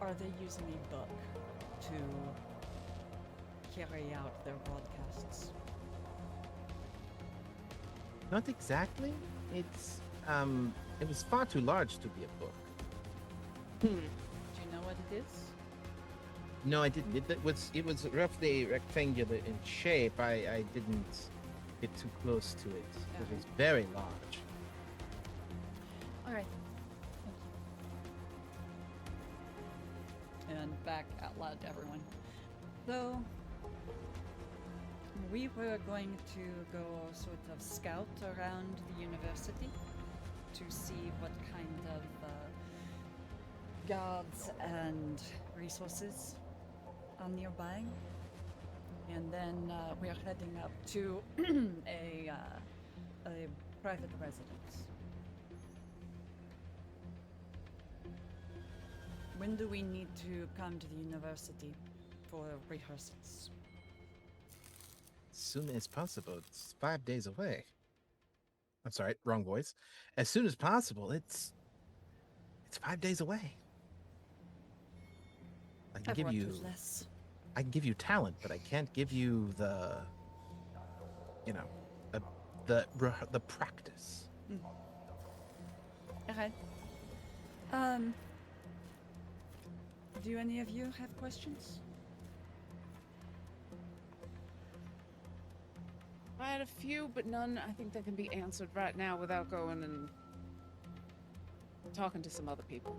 Are they using a book to carry out their broadcasts? Not exactly. It was far too large to be a book. Do you know what it is? No, I didn't. It was roughly rectangular in shape. I didn't get too close to it. It was very large. All right. And back out loud to everyone. So, we were going to go sort of scout around the university to see what kind of guards and resources are nearby. And then we're heading up to a private residence. When do we need to come to the university for rehearsals? As soon as possible. It's 5 days away. I'm sorry, wrong voice. As soon as possible. It's 5 days away. I can give Everyone you does less. I can give you talent, but I can't give you the the practice. Okay. Do any of you have questions? I had a few, but none I think that can be answered right now without going and talking to some other people.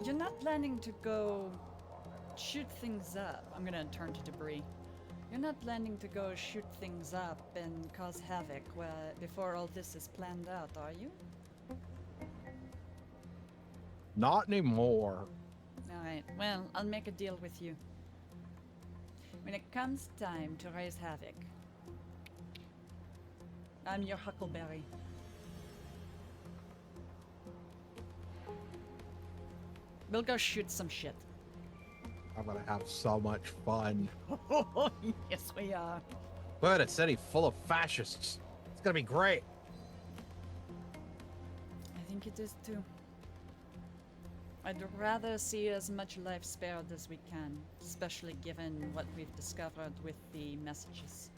You're not planning to go shoot things up. I'm gonna turn to debris. You're not planning to go shoot things up and cause havoc before all this is planned out, are you? Not anymore. Alright, well, I'll make a deal with you. When it comes time to raise havoc, I'm your huckleberry. We'll go shoot some shit. I'm gonna have so much fun. Yes, we are. But a city full of fascists. It's gonna be great. I think it is too. I'd rather see as much life spared as we can, especially given what we've discovered with the messages.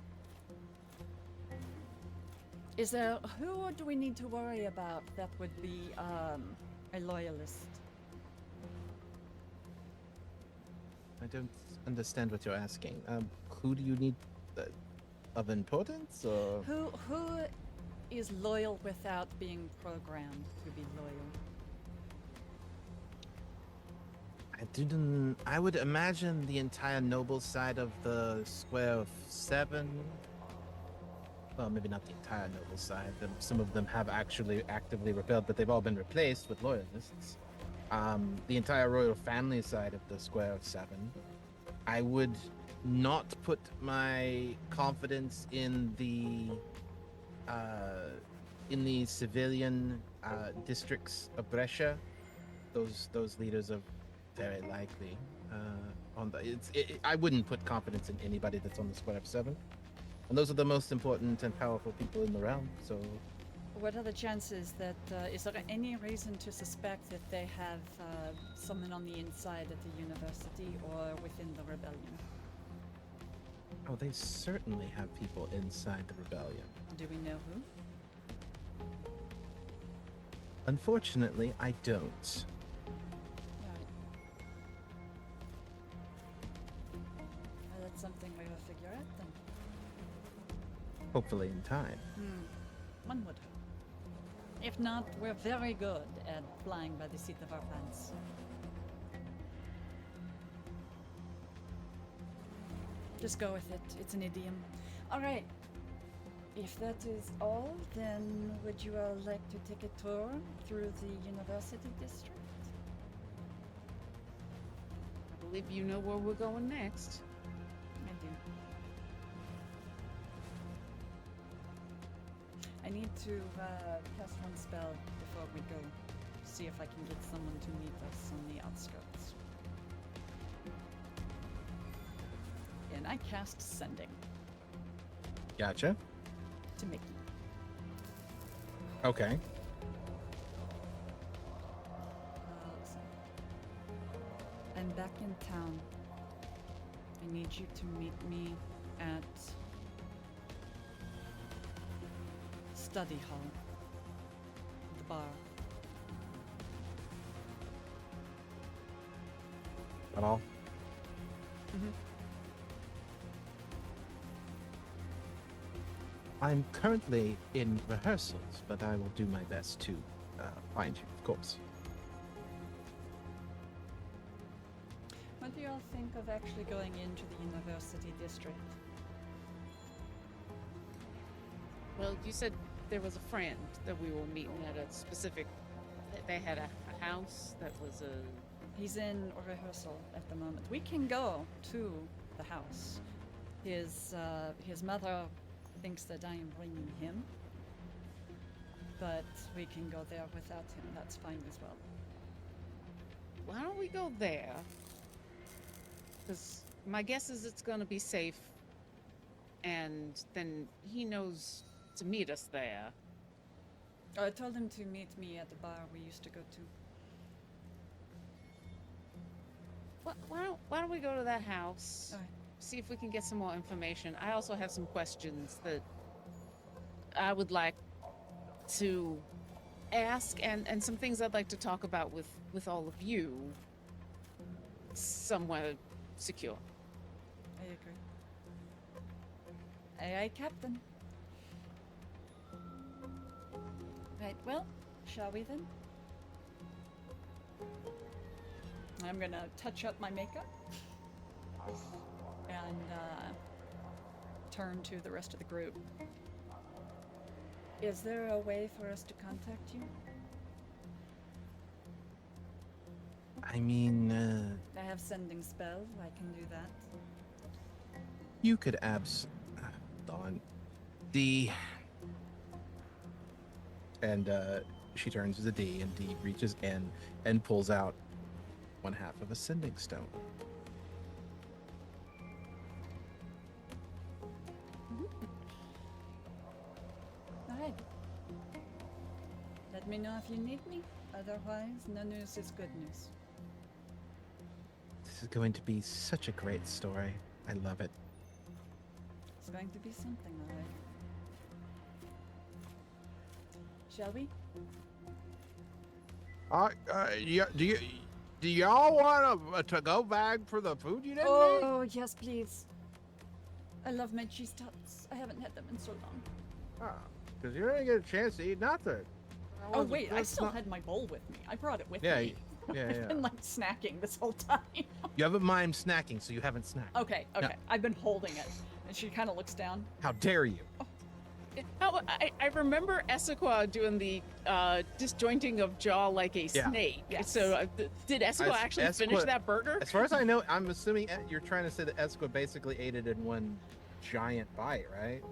Who do we need to worry about that would be a loyalist? I don't understand what you're asking. Who do you need of importance, or Who is loyal without being programmed to be loyal? I would imagine the entire noble side of the Square of Seven, well, maybe not the entire noble side. Some of them have actually actively rebelled, but they've all been replaced with loyalists. The entire royal family side of the Square of Seven, I would not put my confidence in the civilian districts of Brescia. Those leaders are very likely I wouldn't put confidence in anybody that's on the Square of Seven. And those are the most important and powerful people in the realm. So, What are the chances that, is there any reason to suspect that they have someone on the inside at the university or within the rebellion? oh, they certainly have people inside the rebellion. Do we know who? Unfortunately, I don't. Right. Well, that's something we will figure out then. Hopefully in time. One would hope. If not, we're very good at flying by the seat of our pants. Just go with it. It's an idiom. All right. If that is all, then would you all like to take a tour through the university district? I believe you know where we're going next. I do. I need to cast one spell before we go. See if I can get someone to meet us on the outskirts. And I cast Sending Gotcha. to Mickey. Okay. Listen. I'm back in town. I need you to meet me at study hall. The bar. At all? I'm currently in rehearsals, but I will do my best to find you, of course. What do y'all think of actually going into the university district? Well, you said there was a friend that we were meeting at a specific. They had a house that was a. He's in rehearsal at the moment. We can go to the house. His mother thinks that I am bringing him, but we can go there without him. That's fine as well. Why don't we go there? Because my guess is it's going to be safe, and then he knows to meet us there. I told him to meet me at the bar we used to go to. Why don't we go to that house? Alright. See if we can get some more information. I also have some questions that I would like to ask, and some things I'd like to talk about with all of you somewhere secure. I agree. Aye, aye, Captain. Right, well, shall we then? I'm gonna touch up my makeup and turn to the rest of the group. Is there a way for us to contact you? I mean, I have sending spell. I can do that. you could Dawn. And she turns to the D, and D reaches in and pulls out one half of a sending stone. Alright. Let me know if you need me. Otherwise, no news is good news. This is going to be such a great story. I love it. It's going to be something, alright. Shall we? Do y'all want a to-go bag for the food you didn't eat? Oh, yes, please. I love my cheese tots. I haven't had them in so long. Because you didn't get a chance to eat nothing. Oh, wait, I still had my bowl with me. I brought it with me. Yeah, I've been like snacking this whole time. You haven't mimed snacking, so you haven't snacked. Okay. No. I've been holding it. And she kind of looks down. How dare you? I remember Essequa doing the disjointing of jaw like a Yeah. snake. Yes. So did Essequa actually finish Essequa- that burger? As far as I know, I'm assuming you're trying to say that Esqua basically ate it in one giant bite, right?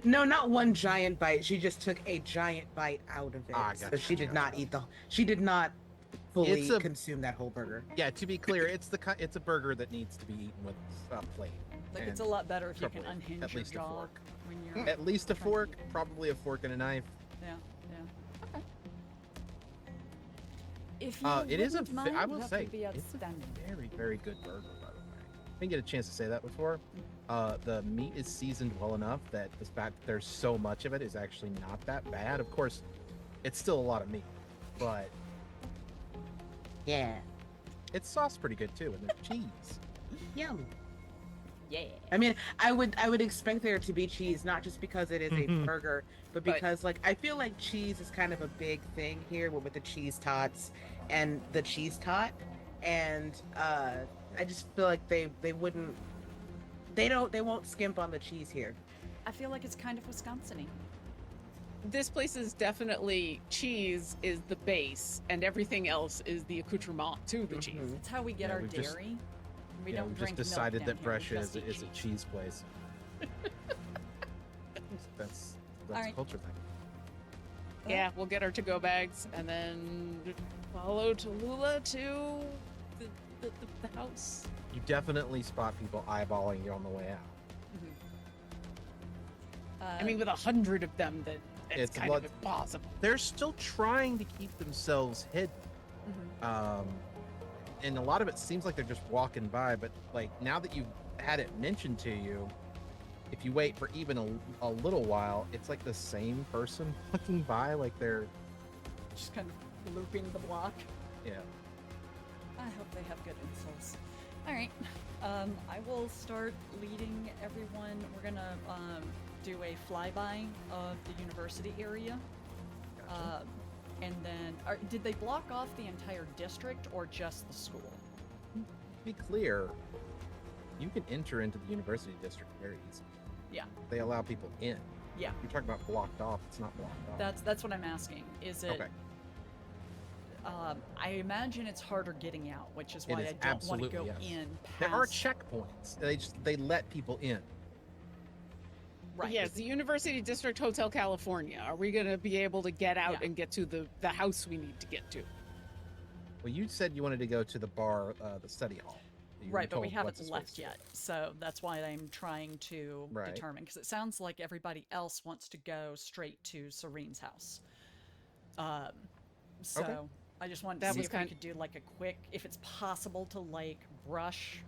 No, not one giant bite. She just took a giant bite out of it. Ah, So gotcha, she did gotcha. not eat the. She did not fully It's a- consume that whole burger. Yeah, to be clear, it's a burger that needs to be eaten with a plate. Like, And it's a lot better if you can preferably unhinge at your least a jaw fork. when you're. At least a trying to fork, eat. probably a fork and a knife. Yeah, yeah. Okay. If you It is wouldn't mind, I will that say, would be it's outstanding. a very, very good burger, by the way. I didn't get a chance to say that before. The meat is seasoned well enough that the fact that there's so much of it is actually not that bad. Of course, it's still a lot of meat, but Yeah. it's sauced pretty good too, and there's cheese. Yum. Yeah. I mean, I would expect there to be cheese, not just because it is a Mhm. burger, but But- because like I feel like cheese is kind of a big thing here with the cheese tots and the cheese tot, and I just feel like they wouldn't, they won't skimp on the cheese here. I feel like it's kind of Wisconsin-y. This place is definitely cheese is the base, and everything else is the accoutrement to the cheese. Mhm. It's how we get Yeah, our we've just- dairy. We Yeah, don't we've drink just decided milk that down here, we Brescia just eat is a cheese place. That's Alright. a culture thing. Yeah, we'll get our to-go bags and then follow Tallulah to the house. You definitely spot people eyeballing you on the way out. I mean, with 100 of them, that it's It's kind blood- of impossible. They're still trying to keep themselves hidden. And a lot of it seems like they're just walking by, but like now that you've had it mentioned to you, if you wait for even a little while, it's like the same person walking by, like they're just kind of looping the block. yeah. I hope they have good insoles. All right. I will start leading everyone. We're gonna do a flyby of the university area. Gotcha. And then, did they block off the entire district or just the school? To be clear, you can enter into the university district very easily. Yeah. They allow people in. Yeah. You're talking about blocked off. It's not blocked off. That's what I'm asking. Is it? Okay. I imagine it's harder getting out, which is It why is I don't want to go absolutely, yes. in. There are past- checkpoints. They let people in. Right. Yes, the University District Hotel California. Are we going to be able to get out Yeah. and get to the house we need to get to? Well, you said you wanted to go to the bar, the study hall. You were Right, but we told haven't what's his left face. yet, so that's why I'm trying to Right. determine. Because it sounds like everybody else wants to go straight to Serene's house. So Okay. I just wanted That to see was if we kind- could do like a quick, if it's possible to like brush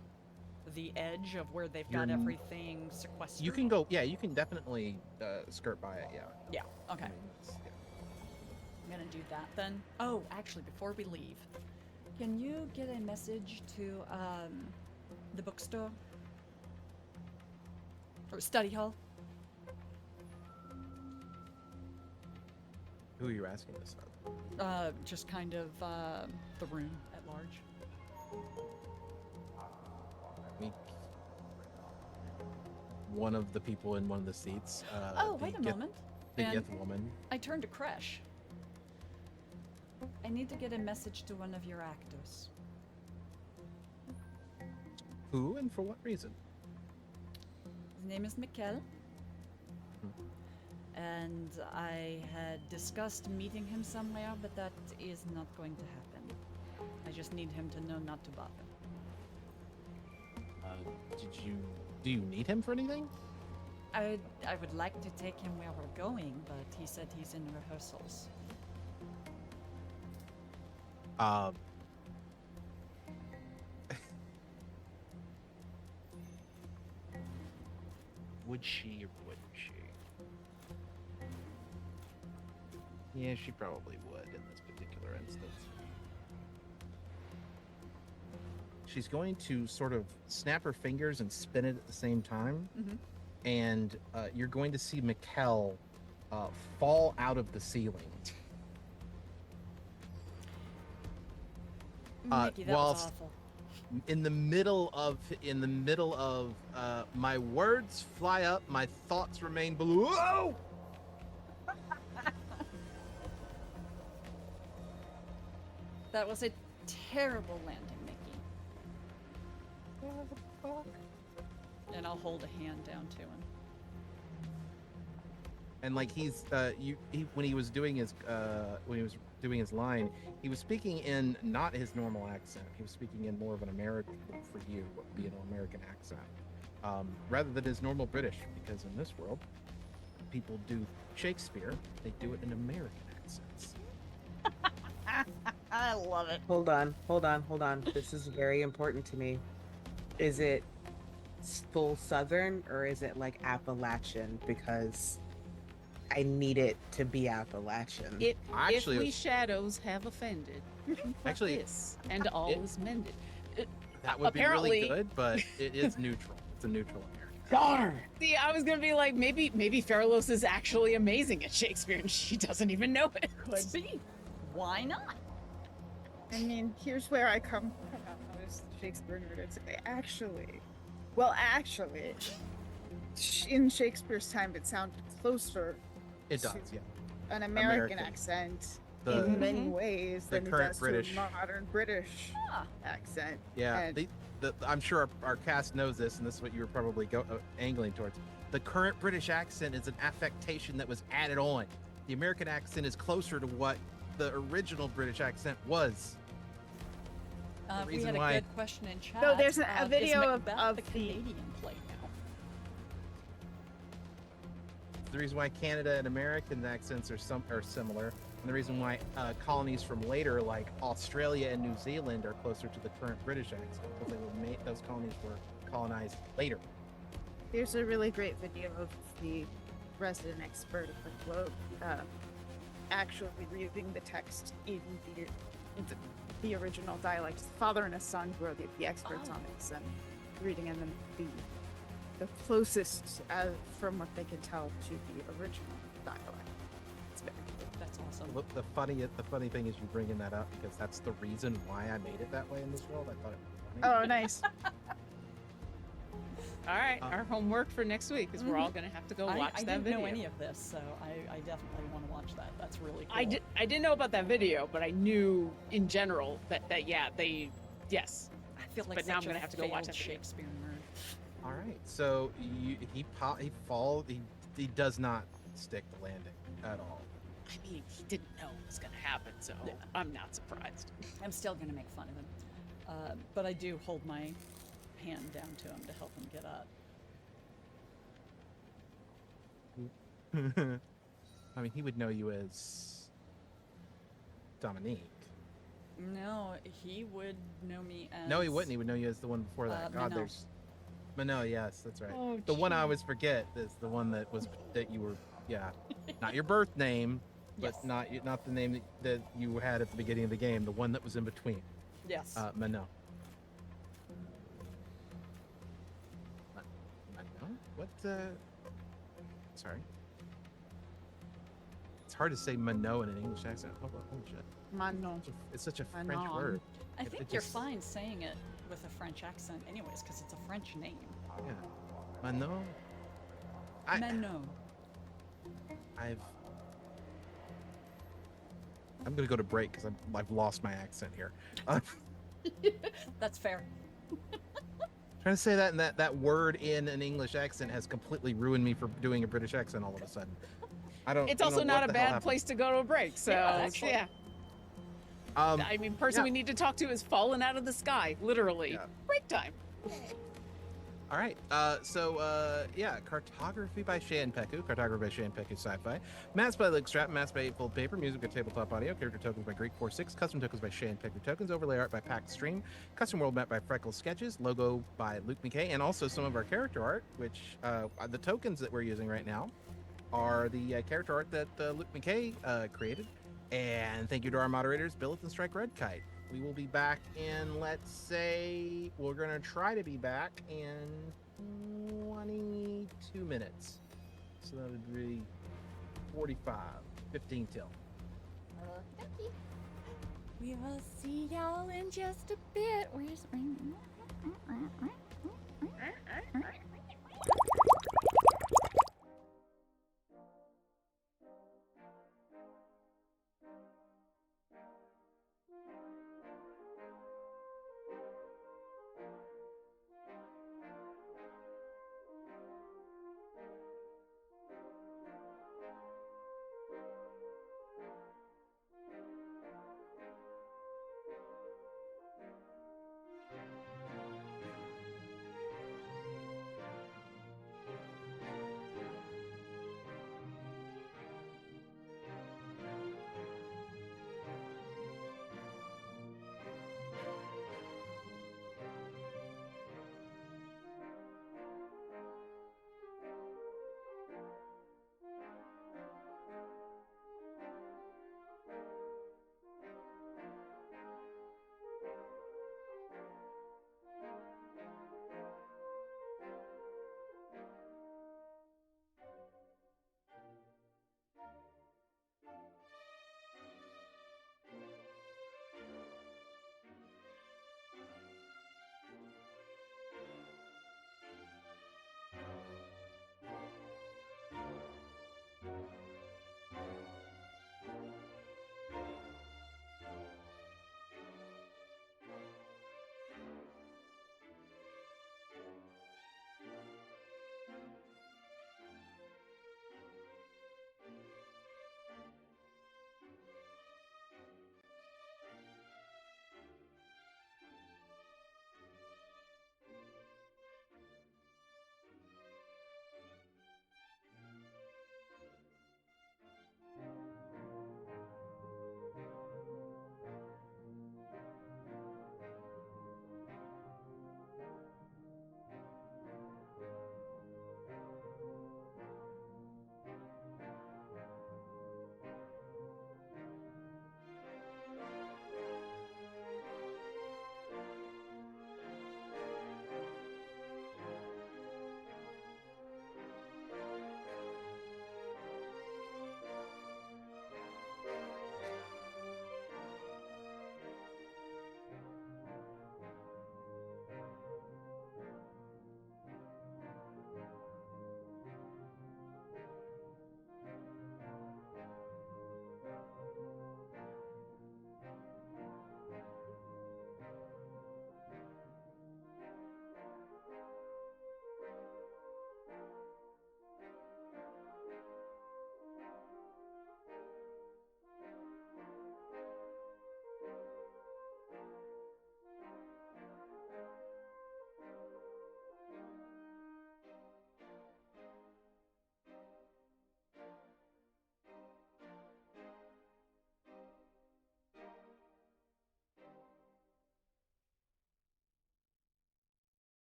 the edge of where they've got You're- everything sequestered. You can go. Yeah, you can definitely skirt by it. Yeah. Yeah. Okay. I mean, yeah. I'm gonna do that then. Oh, actually, before we leave, can you get a message to the bookstore or study hall? Who are you asking this of? Just kind of the room at large. Me. One of the people in one of the seats. Oh, the wait a Gith- moment. The And Gith woman. I turned to Kresh. I need to get a message to one of your actors. Who and for what reason? His name is McCay. Mhm. And I had discussed meeting him somewhere, but that is not going to happen. I just need him to know not to bother. Do you need him for anything? I would like to take him where we're going, but he said he's in rehearsals. Would she or wouldn't she? Yeah, she probably would in this particular instance. She's going to sort of snap her fingers and spin it at the same time, Mhm. and you're going to see Mikkel fall out of the ceiling. Mickey, that was whilst- awful. In the middle of my words fly up, my thoughts remain below. That was a terrible landing, Mickey. And I'll hold a hand down to him. And like when he was doing his line, he was speaking in not his normal accent. He was speaking in more of an American, for you, what would be an American accent, rather than his normal British. Because in this world, people do Shakespeare, they do it in American accents. I love it. Hold on. This is very important to me. Is it full Southern or is it like Appalachian? Because I need it to be Appalachian. Actually, if we shadows have offended, Actually, this and all is mended. that would be really apparently- good, but it is neutral. It's a neutral American. Darn! See, I was gonna be like, maybe Farlos is actually amazing at Shakespeare, and she doesn't even know it. Could be. Why not? I mean, here's where I come from as Shakespeare nerd. It's actually, in Shakespeare's time, it sounded closer It does, yeah. an American American. accent The- in many ways the than it current does British- to a modern British Ah. accent. Yeah, And- I'm sure our cast knows this, and this is what you were probably angling towards. The current British accent is an affectation that was added on. The American accent is closer to what the original British accent was. We reason had a why- good question in chat. So there's a Is video of Macbeth the the- Canadian play now. The reason why Canada and American accents are similar, and the reason why colonies from later, like Australia and New Zealand, are closer to the current British accent, because those colonies were colonized later. There's a really great video of the resident expert of the globe actually reading the text in the original dialect. His father and his son who are the experts on this, and reading in the closest, from what they can tell, to the original dialect. It's very cool. That's awesome. The funny thing is you bringing that up because that's the reason why I made it that way in this world. I thought it was funny. Oh, nice. All right, our homework for next week is we're all gonna have to go watch I that didn't video. know any of this, so I definitely want to watch that. That's really cool. I didn't know about that video, but I knew in general that yes. I feel like but now I'm such gonna a have to go watch failed that video. Shakespeare nerd. All right, so he does not stick the landing at all. I mean, he didn't know it was gonna happen, so Yeah. I'm not surprised. I'm still gonna make fun of him, but I do hold my hand down to him to help him get up. I mean, he would know you as Dominique. No, he would know me as. No, he wouldn't. He would know you as the one before that. God, Manon. there's Manon. Yes, that's right. Oh, The one I always forget is the one that you were. Yeah, not your birth name, but Yes. not the name that you had at the beginning of the game. The one that was in between. Yes. Manon. Manon? What? Sorry. It's hard to say Manon in an English accent. Holy shit! Manon. It's such a French Manon. word. I it think you're fine saying it with a French accent, anyways, because it's a French name. Yeah. Manon. Manon. I'm gonna go to break because I've lost my accent here. That's fair. Trying to say that, and that word in an English accent has completely ruined me for doing a British accent all of a sudden. I don't. It's I also don't know not what a the hell bad happened. place to go to a break. So Yeah, actually. yeah. I mean, person yeah. we need to talk to is fallen out of the sky, literally. Yeah. Break time. All right. Yeah, cartography by Shanpeku. Cartography by Shanpeku Sci-Fi. Maps by Lickstrap. Maps by Eightfold Paper. Music by Tabletop Audio. Character tokens by Greek46. Custom tokens by Shanpeku Tokens. Overlay art by Packed Stream. Custom world map by Frecklesketches. Logo by Luke McCay. And also some of our character art, which the tokens that we're using right now are the character art that Luke McCay created. And thank you to our moderators, Billith and Strike Red Kite. We will be back in, let's say, we're going to try to be back in 22 minutes. So that would be 45, 15 till. We will see y'all in just a bit. Where's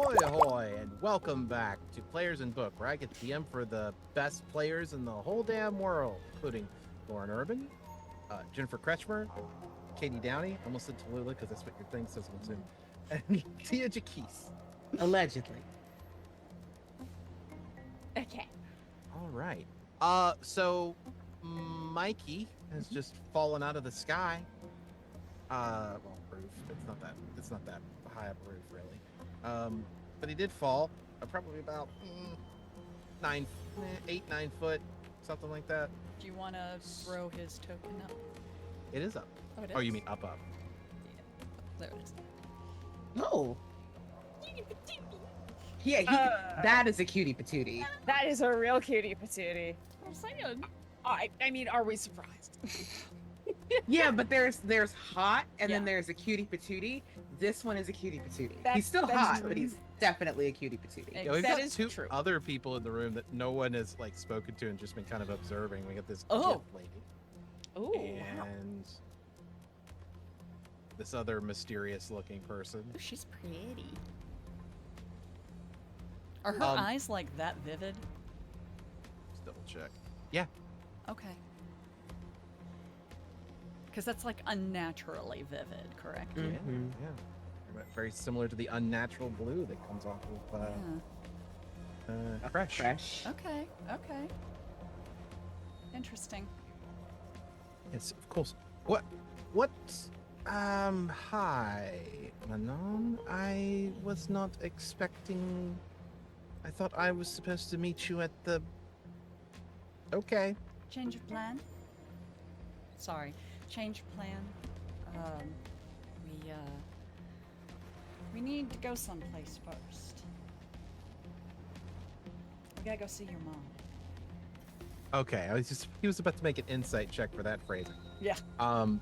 Ahoy, ahoy, and welcome back to Players in Book, where I get to DM for the best players in the whole damn world, including Lauren Urban, Jennifer Kretschmer, Katie Downey, almost said Tallulah because that's what your thing says on Zoom, and Tia Jaquise. Allegedly. Okay. All right. So Mikey has just fallen out of the sky. Well, roof. It's not that high up a roof, really. But he did fall, probably about 8, 9 foot, something like that. Do you want to throw his token up? It is up. Oh, it is. Oh, you mean up? Yeah. There it is. Oh. Yeah, that is a cutie patootie. That is a real cutie patootie. I'm saying. I mean, are we surprised? Yeah, but there's hot, and then Yeah. there's a cutie patootie. This one is a cutie patootie. That's- He's still that's hot, true. but he's definitely a cutie patootie. Hey, Yeah, we've That got is 2 true. other people in the room that no one has like spoken to and just been kind of observing. We got this Oh. gift lady Ooh. and this other mysterious-looking person. Oh, she's pretty. Are her Um, eyes like that vivid? Just double check. Okay. Because that's like unnaturally vivid, correct? Yeah, Mhm. yeah. Very similar to the unnatural blue that comes off of Yeah. fresh. Fresh. Okay. Okay. Interesting. Yes, of course. What? Hi, Manon. I was not expecting. I thought I was supposed to meet you at the. Okay. Change of plan? Sorry. Change of plan. We need to go someplace first. We gotta go see your mom. Okay. He was about to make an insight check for that phrase. Yeah. Oh,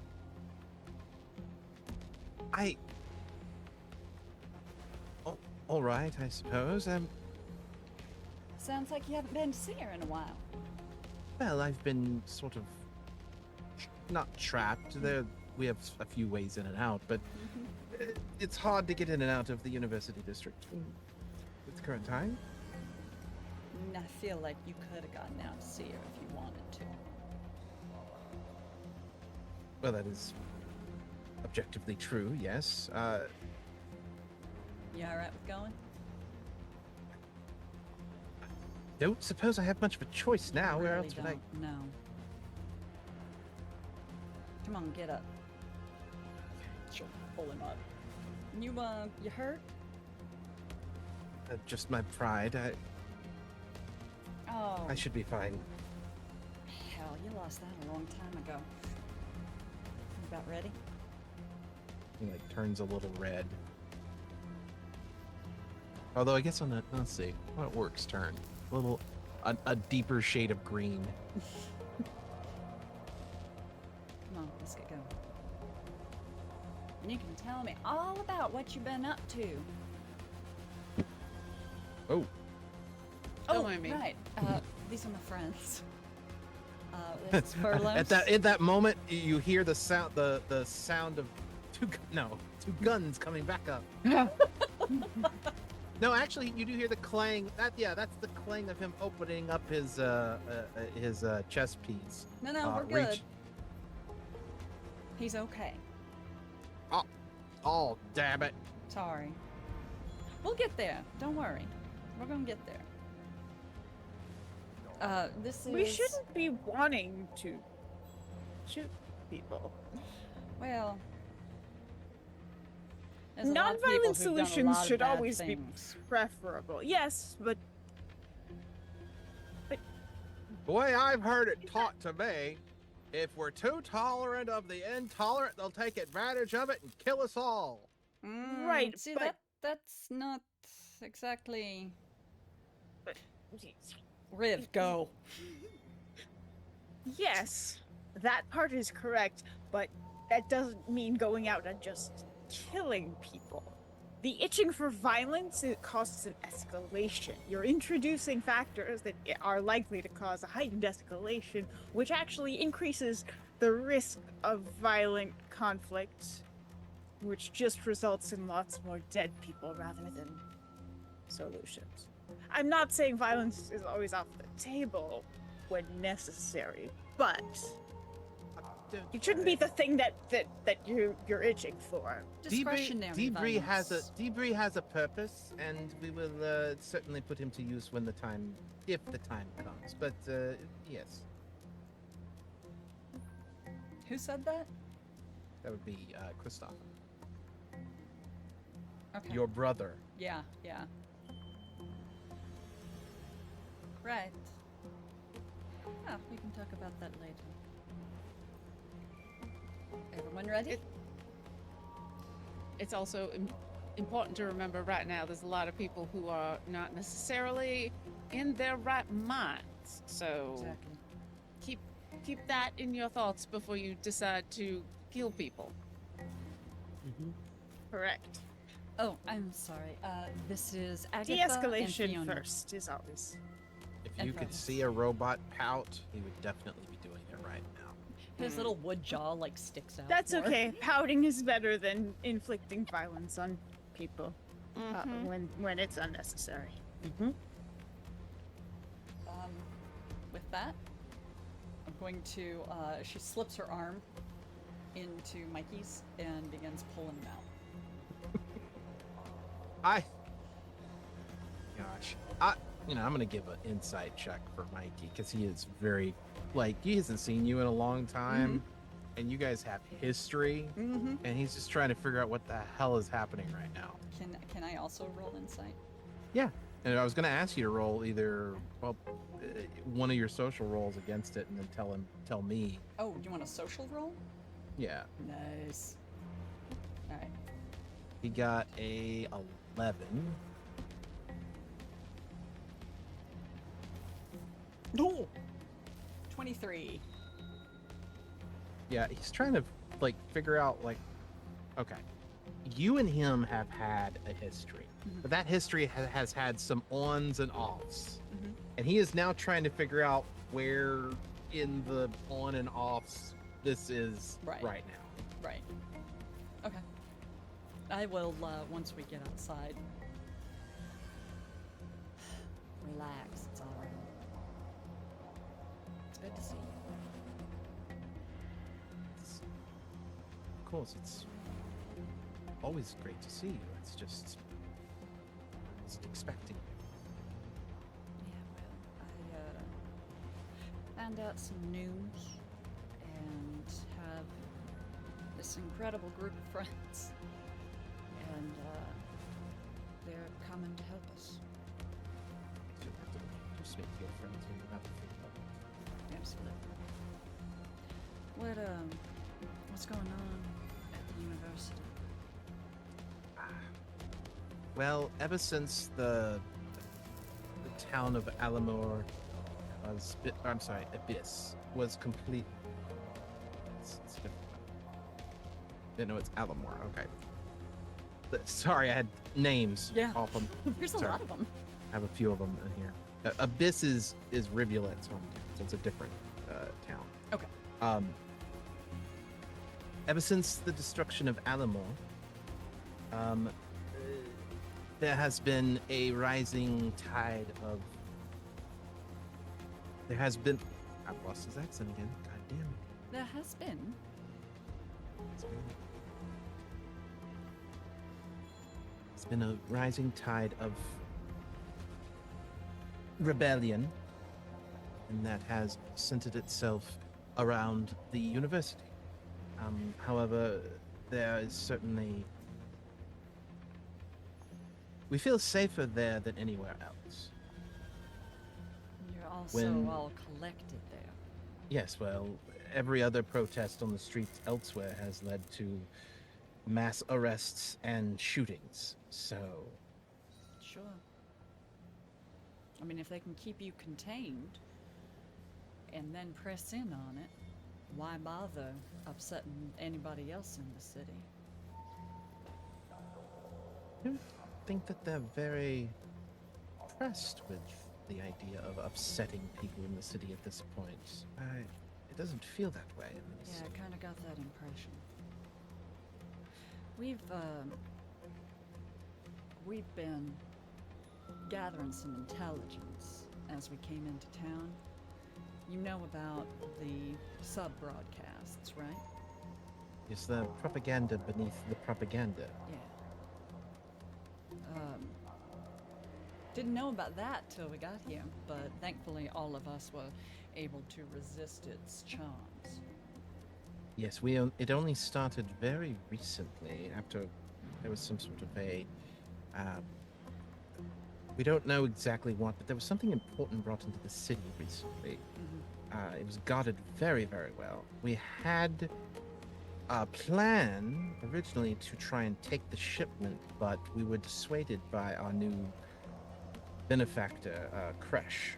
all right, I suppose. Sounds like you haven't been to see her in a while. Well, I've been sort of not trapped. We have a few ways in and out, but it's hard to get in and out of the university district at the current time. And I feel like you could have gotten out to see her if you wanted to. Well, that is objectively true, yes. You alright with going? Don't suppose I have much of a choice now. Where Really else would I? don't, No. Come on, get up. She'll pull him up. You hurt? Just my pride. Oh. I should be fine. Hell, you lost that a long time ago. You about ready? He like turns a little red. Although I guess let's see how it works. Turn a deeper shade of green. Come on, let's get going. And you can tell me all about what you've been up to. Oh, Don't Oh, mind me. right. These are my friends. This is Furlos. at that moment you hear the sound the sound of two guns coming back up. No, actually, you do hear the clang. That's the clang of him opening up his chest piece. No, we're reach. good. He's okay. Oh, damn it! Sorry. We'll get there. Don't worry. We're gonna get there. This is. We shouldn't be wanting to shoot people. Well. there's a lot of people Non-violent who've done a solutions lot of should bad always things. be preferable. Yes, but The way I've heard it taught to me, if we're too tolerant of the intolerant, they'll take advantage of it and kill us all. Right, See but- that's not exactly. jeez. Riv, go. Yes, that part is correct, but that doesn't mean going out and just killing people. The itching for violence, it causes an escalation. You're introducing factors that are likely to cause a heightened escalation, which actually increases the risk of violent conflict, which just results in lots more dead people rather than solutions. I'm not saying violence is always off the table when necessary, but it shouldn't be the thing that you're itching for. Discretionary violence. Debris has a purpose, and we will certainly put him to use when if the time comes. But yes, Who said that? that would be Christoph, Okay. your brother. Yeah. Right. Yeah, we can talk about that later. Everyone ready? It's also important to remember right now there's a lot of people who are not necessarily in their right minds. So Exactly. keep that in your thoughts before you decide to kill people. Correct. Oh, I'm sorry. This is Agatha and De-escalation Fiona. first is always. If And you could Travis. see a robot pout, he would definitely be doing it right now. His little wood jaw like sticks out. That's more. okay. Pouting is better than inflicting violence on people when it's unnecessary. With that, I'm going to. She slips her arm into Mikey's and begins pulling him out. I'm gonna give an insight check for Mikey because he is very, he hasn't seen you in a long time, and you guys have history, and he's just trying to figure out what the hell is happening right now. Can I also roll insight? Yeah, and I was gonna ask you to roll either, one of your social rolls against it, and then tell me. Oh, you want a social roll? Yeah, Nice. All right. he got a 11. No. 23. Yeah, he's trying to figure out okay, you and him have had a history, but that history has had some ons and offs, and he is now trying to figure out where in the on and offs this is Right. right now. Right. Okay. I will once we get outside. Relax. It's all right. It's good to see you. Of course, it's always great to see you. It's just I wasn't expecting you. Yeah, well, I found out some news and have this incredible group of friends, and they're coming to help us. You have to do speak to your friends when you have to think about it. Absolutely. What's going on at the university? Well, ever since the town of Alamore Abyss was complete. It's different. Didn't know it's Alamore. Okay. Sorry, I had names Yeah. off them. There's a Sorry. lot of them. I have a few of them in here. Abyss is Rivulet's hometown, so it's a different town. Okay. Ever since the destruction of Alamore, there has been a rising tide of. There has been. I've lost his accent again. God damn it. There has been. It's been a rising tide of rebellion, and that has centered itself around the university. However, there is certainly. We feel safer there than anywhere else. You're also When- all collected there. Yes, well, every other protest on the streets elsewhere has led to mass arrests and shootings. So, Sure. I mean, if they can keep you contained and then press in on it, why bother upsetting anybody else in the city? I think that they're very pressed with the idea of upsetting people in the city at this point. It doesn't feel that way. Yeah, I kind of got that impression. We've been gathering some intelligence as we came into town. You know about the sub-broadcasts, right? It's the propaganda beneath the propaganda. Yeah. Didn't know about that till we got here, but thankfully all of us were able to resist its charms. Yes, it only started very recently after there was some sort of a. We don't know exactly what, but there was something important brought into the city recently. It was guarded very, very well. We had a plan originally to try and take the shipment, but we were dissuaded by our new benefactor, Kresh.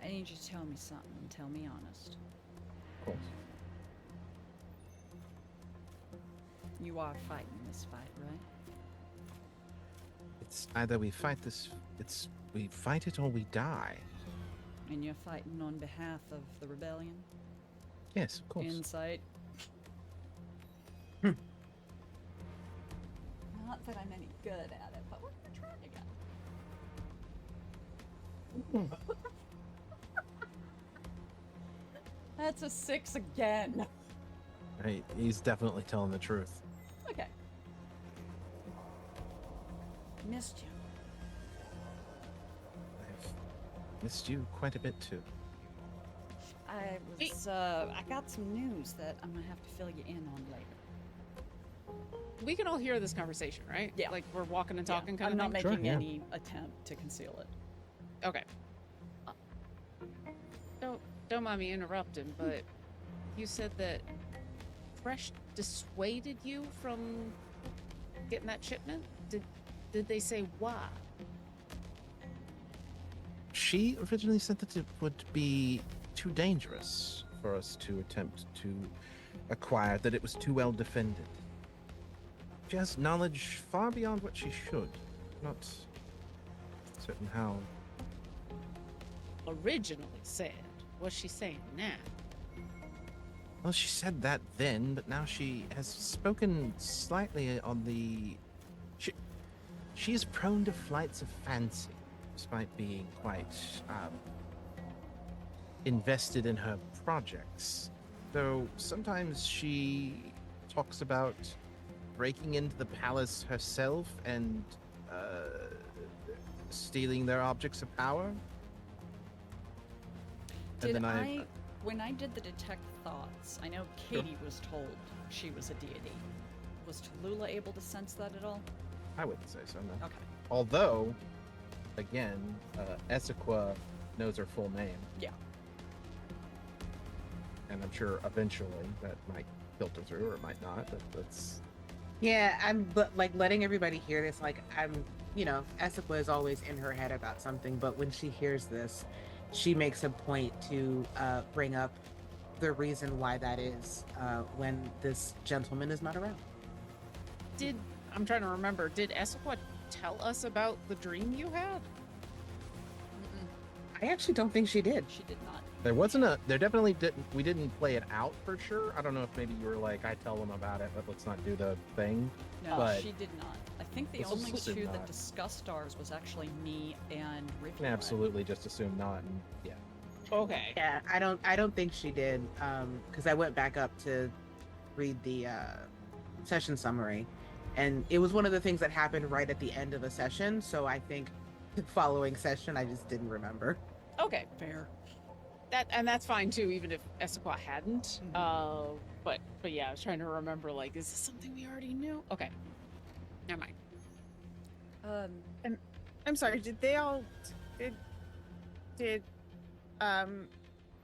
I need you to tell me something and tell me honest. Of course. You are fighting this fight, right? It's either we fight it or we die. And you're fighting on behalf of the rebellion? Yes, of course. Insight. Not that I'm any good at it, but we're gonna try together. That's a 6 again. Right, he's definitely telling the truth. Okay. Missed you. I've missed you quite a bit too. I got some news that I'm gonna have to fill you in on later. We can all hear this conversation, right? Yeah. Like we're walking and talking kind I'm of not thing? making Sure, yeah. any attempt to conceal it. Okay. Don't mind me interrupting, but you said that Fresh dissuaded you from getting that shipment? Did they say why? She originally said that it would be too dangerous for us to attempt to acquire, that it was too well defended. She has knowledge far beyond what she should. Not certain how. Originally said. What's she saying now? Well, she said that then, but now she has spoken slightly on the. She is prone to flights of fancy, despite being quite invested in her projects. Though sometimes she talks about breaking into the palace herself and stealing their objects of power. Did And then when I did the detect thoughts, I know Katie was told she was a deity. Was Tallulah able to sense that at all? I wouldn't say so, no. Okay. Although, again, Essequa knows her full name, Yeah. and I'm sure eventually that might filter through, or it might not. But that's Yeah, but like letting everybody hear this, like Essequa is always in her head about something, but when she hears this, she makes a point to bring up the reason why that is when this gentleman is not around. I'm trying to remember, did Essequa tell us about the dream you had? I actually don't think she did. She did not. there definitely didn't. We didn't play it out for sure. I don't know if maybe you were like, I tell them about it, but let's not do the thing. No, But- she did not. I think the Let's only assume two that not. discussed ours was actually me and Ricky. Can absolutely just assume not. And yeah, Okay. Yeah, I don't think she did, because I went back up to read the session summary, and it was one of the things that happened right at the end of a session. So I think the following session, I just didn't remember. Okay. Fair. That's fine too, even if Essequa hadn't. But yeah, I was trying to remember, like, is this something we already knew? Okay. Never mind. I'm sorry. Did they all? Did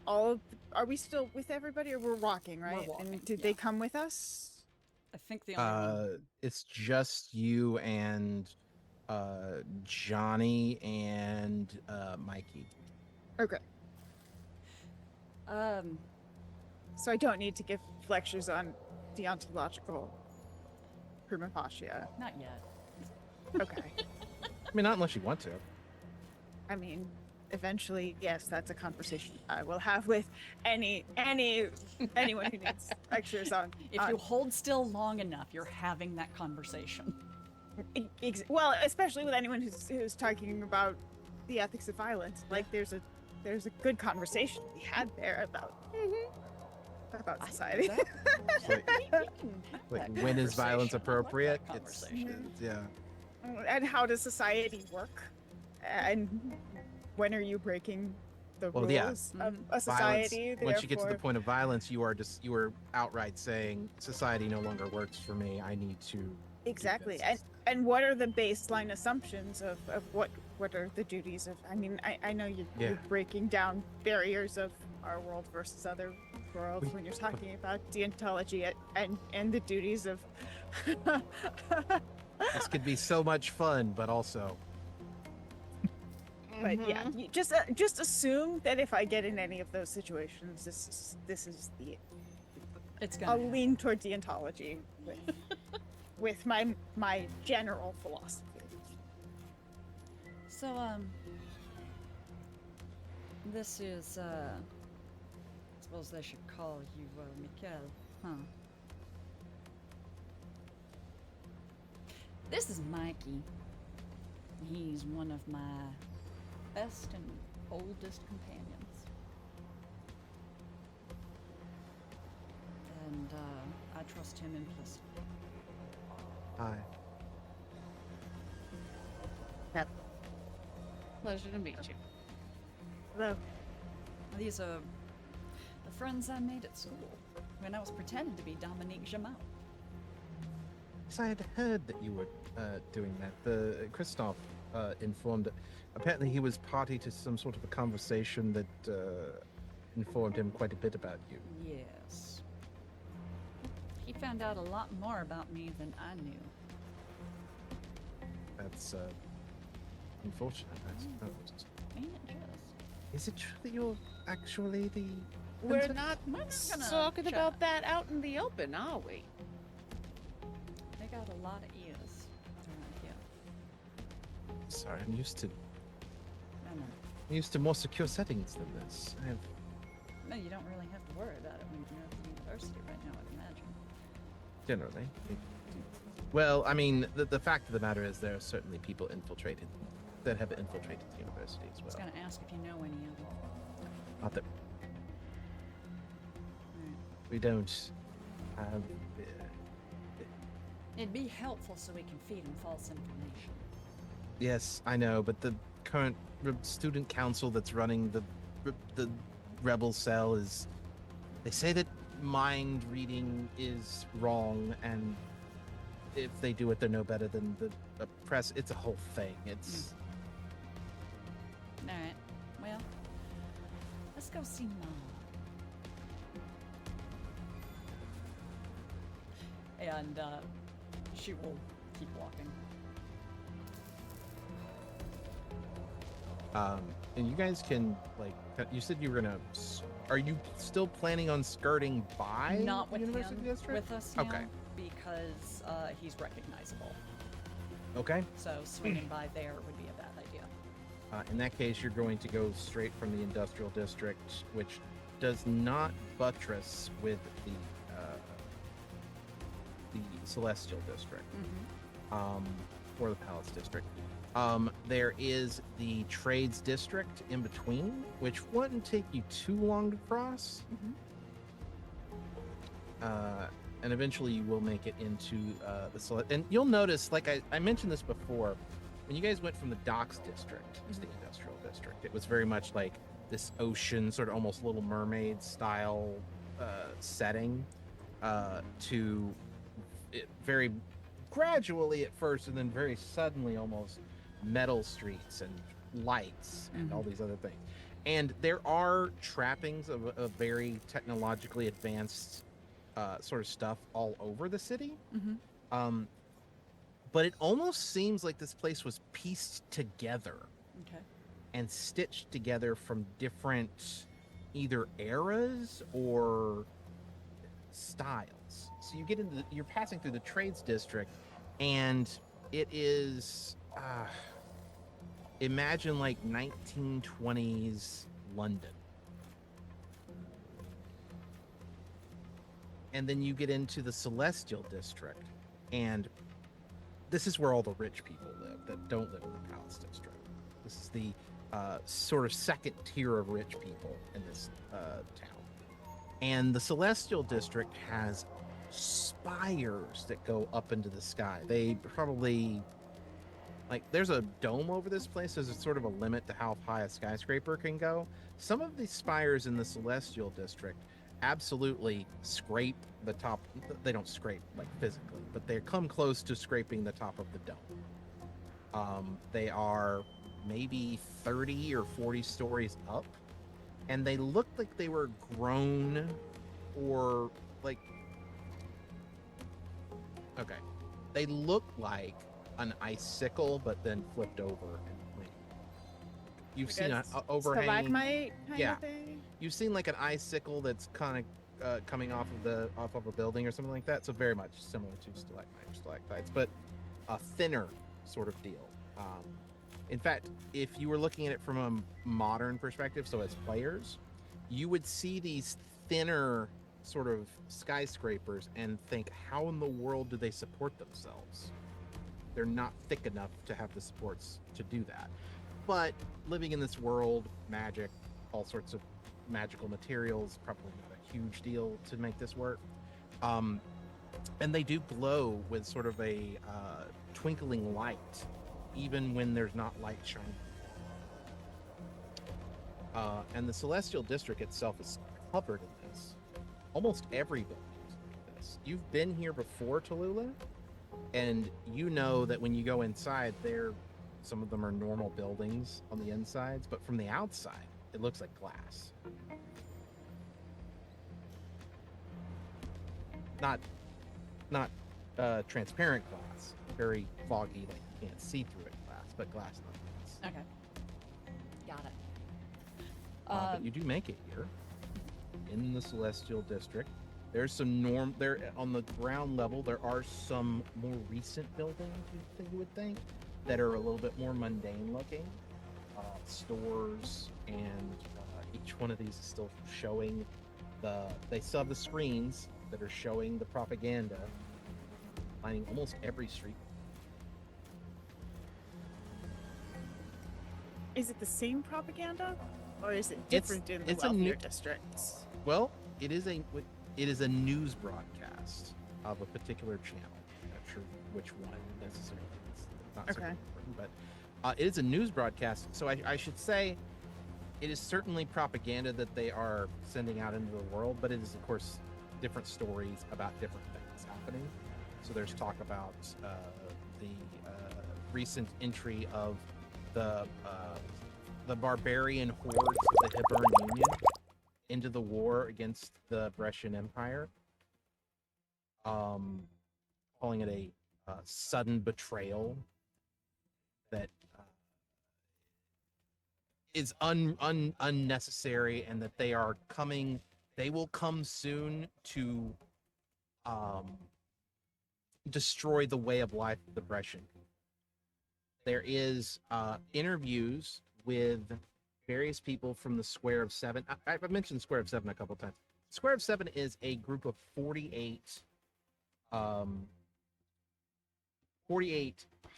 all? Are we still with everybody, or we're walking, right? walking, And did yeah. they come with us? I think the only one. it's just you and Johnny and Mikey. Okay. Um, So I don't need to give lectures on deontological prima facie. not yet. Okay. I mean, not unless you want to. I mean, eventually, yes, that's a conversation I will have with anyone who needs lectures on. If you hold still long enough, you're having that conversation. Well, especially with anyone who's talking about the ethics of violence. Like there's a good conversation to be had there about I society. think It's like, we can have like that when is violence conversation. I like that appropriate? conversation. Yeah. And how does society work? And when are you breaking the Well, yeah. rules of Mhm. a society? Once you get to the Therefore, point of violence, you are outright saying society no longer works for me. I need to do exactly. this." And what are the baseline assumptions of what are the duties of? I mean, I know Yeah. you're breaking down barriers of our world versus other worlds We- when you're talking about deontology and the duties of. This could be so much fun, but also But yeah, Mhm. you just assume that if I get in any of those situations, this is the It's gonna I'll happen. lean toward deontology with my general philosophy. So, this is, I suppose they should call you, McCay, huh? This is Mikey. He's one of my best and oldest companions. And, I trust him implicitly. hi. Pleasure to meet you. Although, These are the friends I made at school when I was pretending to be Dominique Jamal. Yes, I had heard that you were doing that. The Christoph informed. Apparently, he was party to some sort of a conversation that informed him quite a bit about you. Yes. He found out a lot more about me than I knew. That's unfortunate, I suppose. Ain't it just? Is it true that you're actually the? We're Vincent? not We're not gonna talking chat. about that out in the open, are we? They got a lot of ears around here. Sorry, I know. I'm used to more secure settings than this. I have No, you don't really have to worry about it when you're at the university right now, I'd imagine. generally. Well, I mean, the fact of the matter is there are certainly people that have infiltrated the university as I was well. gonna ask if you know any of them. Not that Alright. we don't have. It'd be helpful so we can feed him false information. Yes, I know, but the current student council that's running the rebel cell is. They say that mind reading is wrong, and if they do it, they're no better than the press. It's a whole thing. It's. Alright, well, let's go see Mom. And, she will keep walking. And you guys can you said you were gonna. Are you still planning on skirting by Not the with University him, District? with us now, Okay. because, he's recognizable. Okay. So swinging by there would be a bad idea. In that case, you're going to go straight from the Industrial District, which does not buttress with the Celestial District, or the Palace District. There is the Trades District in between, which wouldn't take you too long to cross. And eventually you will make it into and you'll notice, like I mentioned this before, when you guys went from the Docks District to the Industrial District, it was very much like this ocean, sort of almost Little Mermaid style setting, to it very gradually at first, and then very suddenly almost metal streets and lights and all these other things. And there are trappings of a very technologically advanced sort of stuff all over the city. But it almost seems like this place was pieced together Okay. and stitched together from different either eras or styles. So you get into you're passing through the Trades District, and it is imagine like 1920s London. And then you get into the Celestial District, and this is where all the rich people live that don't live in the Palace District. This is the sort of second tier of rich people in this town. And the Celestial District has spires that go up into the sky. They probably, like, there's a dome over this place. There's a sort of a limit to how high a skyscraper can go. Some of these spires in the Celestial District absolutely scrape the top. They don't scrape, like, physically, but they come close to scraping the top of the dome. They are maybe 30 or 40 stories up, and they look like they were grown or, like, okay, they look like an icicle but then flipped over and planted. You've Like seen a an overhang. stalagmite kind Yeah. of thing. You've seen like an icicle that's kind of coming off of a building or something like that. So very much similar to stalagmite or stalactites, but a thinner sort of deal. In fact, if you were looking at it from a modern perspective, so as players, you would see these thinner sort of skyscrapers and think, how in the world do they support themselves? They're not thick enough to have the supports to do that. But living in this world, magic, all sorts of magical materials, probably not a huge deal to make this work. And they do glow with sort of a twinkling light, even when there's not light shining. And the Celestial District itself is covered in this. Almost every building is like this. You've been here before, Tallulah, and you know that when you go inside, some of them are normal buildings on the insides, but from the outside, it looks like glass. Not transparent glass, very foggy, like you can't see through it glass, but glass not glass. Okay. Got it. But you do make it here in the Celestial District. There's some there on the ground level. There are some more recent buildings you would think that are a little bit more mundane looking, stores, and each one of these is still showing they still have the screens that are showing the propaganda lining almost every street. Is it the same propaganda, or is it It's- different in the it's a wealthier new- districts? Well, it is a news broadcast of a particular channel. I'm not sure which one necessarily. It's not super Okay. important, but it is a news broadcast. So I should say it is certainly propaganda that they are sending out into the world, but it is, of course, different stories about different things happening. So there's talk about the recent entry of the barbarian hordes of the Hibbern Union into the war against the Brescian Empire, calling it a sudden betrayal that is unnecessary, and that they will come soon to destroy the way of life of the Brescian. There is interviews with various people from the Square of Seven. I've mentioned the Square of Seven a couple of times. Square of Seven is a group of 48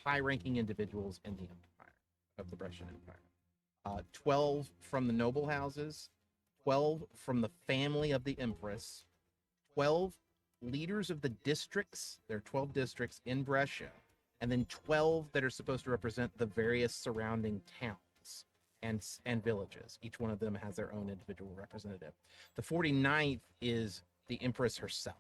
high-ranking individuals in the empire of the Brescian Empire. 12 from the noble houses, 12 from the family of the Empress, 12 leaders of the districts. There are 12 districts in Brescia, and then 12 that are supposed to represent the various surrounding towns and villages. Each one of them has their own individual representative. The 49th is the Empress herself.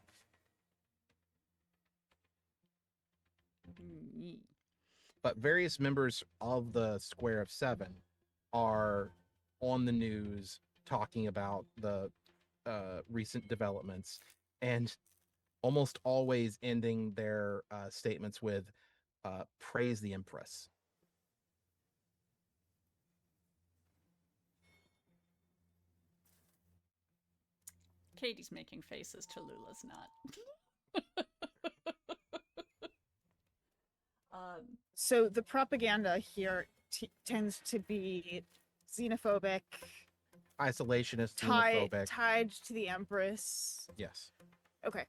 But various members of the Square of Seven are on the news talking about the recent developments, and almost always ending their statements with praise the Empress. Katie's making faces. Tallulah's not. So the propaganda here tends to be xenophobic, Isolationist, tied xenophobic. to the Empress. Yes. Okay.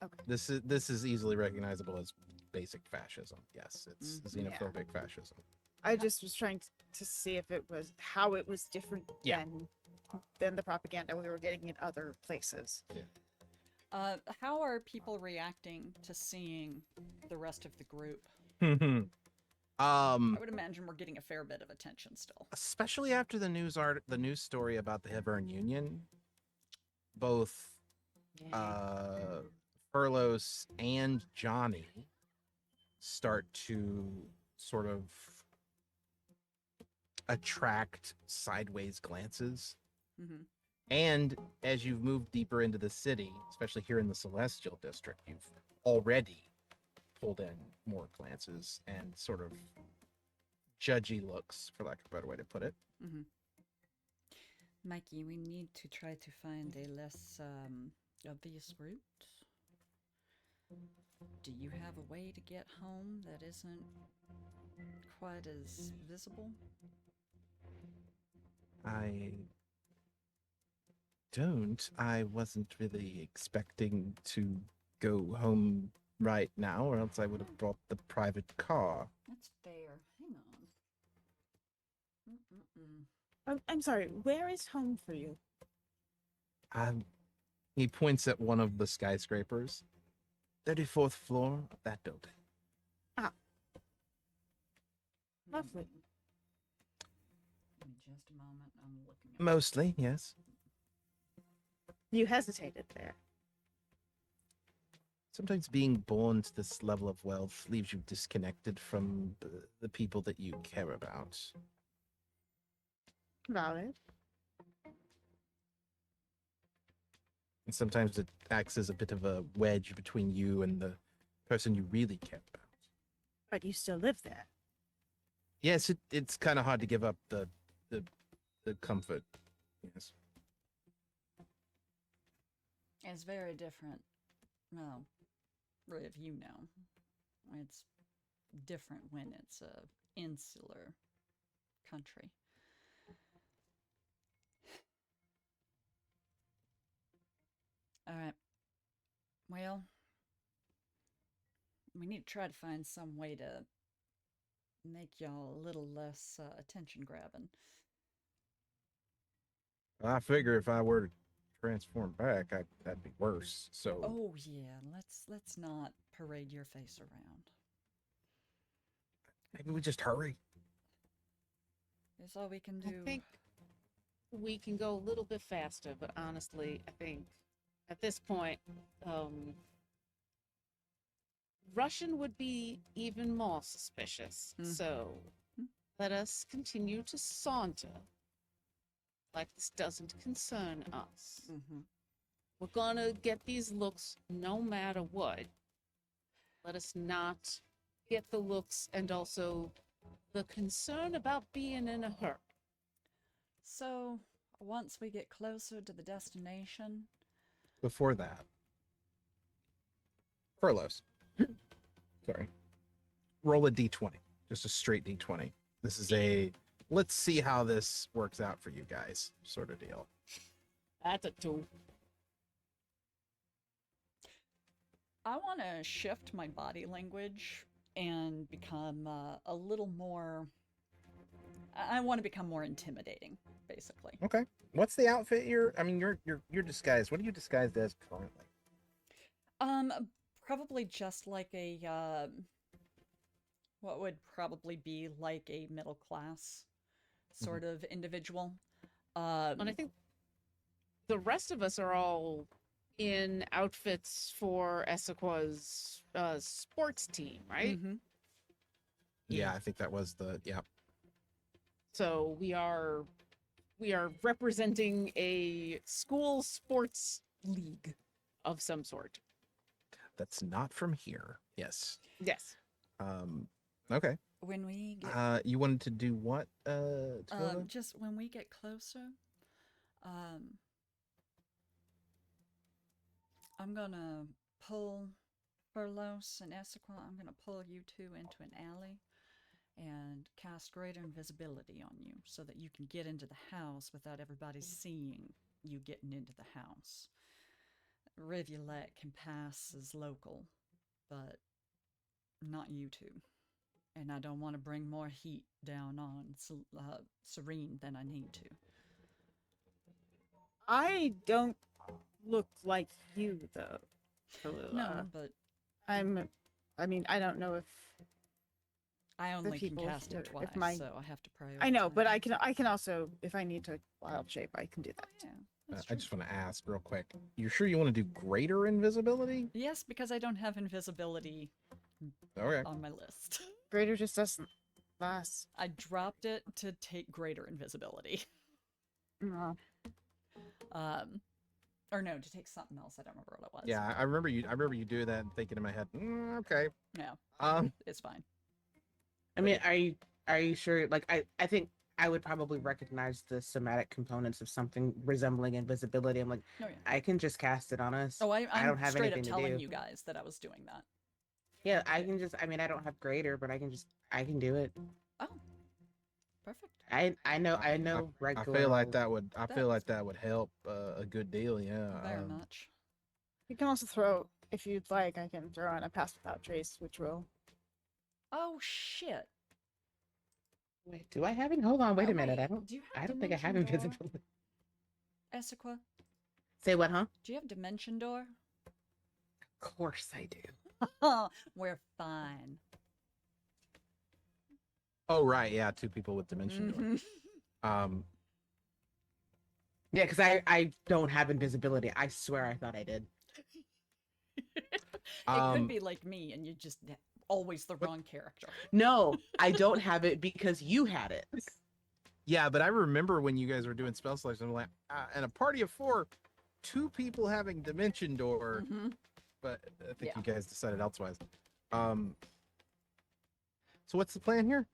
Okay. This is easily recognizable as basic fascism. Yes, it's Mhm. xenophobic fascism. I just was trying to see if it was how it was different Yeah. than the propaganda we were getting in other places. How are people reacting to seeing the rest of the group? I would imagine we're getting a fair bit of attention still. Especially after the news story about the Hivern Union, both Furlos and Johnny start to sort of attract sideways glances. Mm-hmm. And as you've moved deeper into the city, especially here in the Celestial District, you've already pulled in more glances and sort of judgy looks, for lack of a better way to put it. Mm-hmm. Mikey, we need to try to find a less obvious route. Do you have a way to get home that isn't quite as visible? I don't. I wasn't really expecting to go home right now, or else I would have brought the private car. That's fair. Hang on. Mm-mm-mm. I'm sorry. Where is home for you? He points at one of the skyscrapers. 34th floor of that building. Lovely. Give me just a moment. I'm looking at Mostly, yes. You hesitated there. Sometimes being born to this level of wealth leaves you disconnected from the people that you care about. Valid. And sometimes it acts as a bit of a wedge between you and the person you really care about. But you still live there. Yes, it's kind of hard to give up the comfort. Yes. It's very different. Well, if you know, it's different when it's a insular country. All right. Well, we need to try to find some way to make y'all a little less attention grabbing. I figure if I were to transform back, that'd be worse. So Oh yeah, let's not parade your face around. maybe we just hurry. That's all we can do. I think we can go a little bit faster, but honestly, I think at this point, Russian would be even more suspicious. So let us continue to saunter like this doesn't concern us. Mm-hmm. We're gonna get these looks no matter what. Let us not get the looks and also the concern about being in a hurry. So once we get closer to the destination, Before that, Furloughs. Sorry. Roll a d20. Just a straight d20. This is a let's see how this works out for you guys sort of deal. That's a 2. I want to shift my body language and become a little more. I want to become more intimidating, basically. Okay. What's the outfit you're you're disguised. What are you disguised as currently? Probably just like a what would probably be like a middle class sort of individual. And I think the rest of us are all in outfits for Essequa's sports team, right? Mm-hmm. Yeah, I think that was the So we are representing a school sports league of some sort. That's not from here. Yes. Yes. Okay. When we get You wanted to do what? Twila? just when we get closer, I'm gonna pull Furlos and Essequa. I'm gonna pull you two into an alley and cast greater invisibility on you so that you can get into the house without everybody seeing you getting into the house. Rivulet can pass as local, but not you two. And I don't want to bring more heat down on Serene than I need to. I don't look like you, though, Tallulah. No, but I mean, I don't know if I only can people cast here- it if twice, so I have to prioritize. I know, but I can also, if I need to wild shape, I can do that. Yeah, that's I true. just want to ask real quick. You're sure you want to do greater invisibility? Yes, because I don't have invisibility Okay. on my list. Greater just doesn't last. I dropped it to take greater invisibility. No. Or no, to take something else. I don't remember what it was. Yeah, I remember you. I remember you doing that and thinking in my head, okay. No, it's fine. I mean, are you sure? Like, I think I would probably recognize the somatic components of something resembling invisibility. I'm like, Oh, yeah. I can just cast it on us. Oh, I'm don't have straight up anything to telling do. you guys that I was doing that. Yeah, I can just. I mean, I don't have greater, but I can do it. Oh, perfect. I know I regular. feel like that would. I feel That's like that would help a good deal. Yeah. Very much. You can also throw, if you'd like, I can throw in a pass without trace, which will. Oh shit. Wait, do I have any? Hold on, wait Oh, a minute. wait, do you have I don't think I have Dimension Door? invisibility. Essequa, Say what, huh? do you have Dimension Door? Of course I do. We're fine. Oh right, yeah, 2 people with dimension door. Mhm. Yeah, because I don't have invisibility. I swear I thought I did. It Um, could be like me, and you just always the wrong character. No, I don't have it because you had it. Yeah, but I remember when you guys were doing spell selection, I'm like, and a party of 4, 2 people having dimension door, Mhm. but I think Yeah. you guys decided elsewise. So what's the plan here?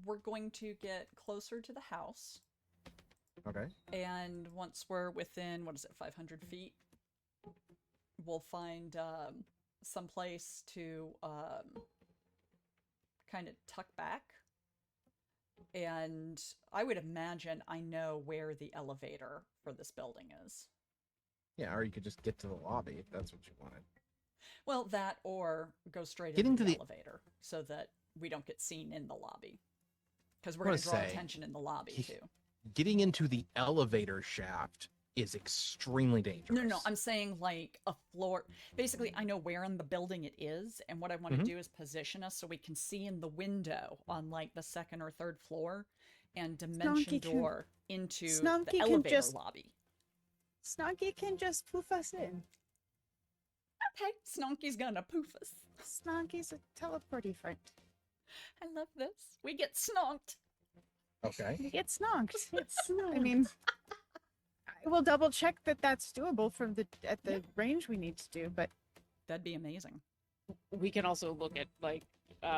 We're going to get closer to the house, Okay. and once we're within, what is it, 500 feet, we'll find some place to kind of tuck back. And I would imagine I know where the elevator for this building is. Yeah, or you could just get to the lobby if that's what you wanted. Well, that or go straight Getting into to the the- elevator so that we don't get seen in the lobby. Because we're I going wanna to draw say, attention in the lobby, he- too. Getting into the elevator shaft is extremely dangerous. No, I'm saying like a floor. Basically, I know where in the building it is, and what I want to Mhm. do is position us so we can see in the window on like the second or third floor and dimension Snonky can- door into Snonky the can elevator just- lobby. Snonky can just poof us in. Okay, Snonky's gonna poof us. Snonky's a teleporty friend. I love this. We get snonked. Okay. You get snonked. I mean, I will double check that that's doable from at the range we need to do, but That'd be amazing. We can also look at like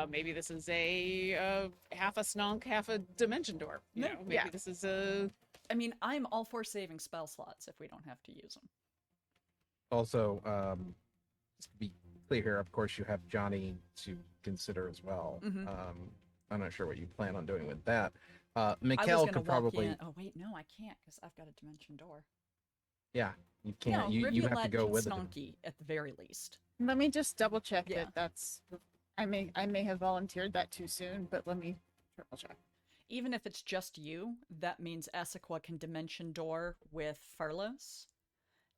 maybe this is a half a snonk, half a dimension door. You No, know, maybe yeah. this is a I mean, I'm all for saving spell slots if we don't have to use them. Also, just to be clear here, of course, you have Johnny to consider as well. Mhm. I'm not sure what you plan on doing with that. I was Mikkel gonna could walk probably. in. Oh wait, no, I can't because I've got a dimension door. Yeah, you can't. No, you have to Rivulet go and with it. Snonky at the very least. let me just double check Yeah. that that's. I may have volunteered that too soon, but let me triple check. Even if it's just you, that means Essequa can dimension door with Farlos.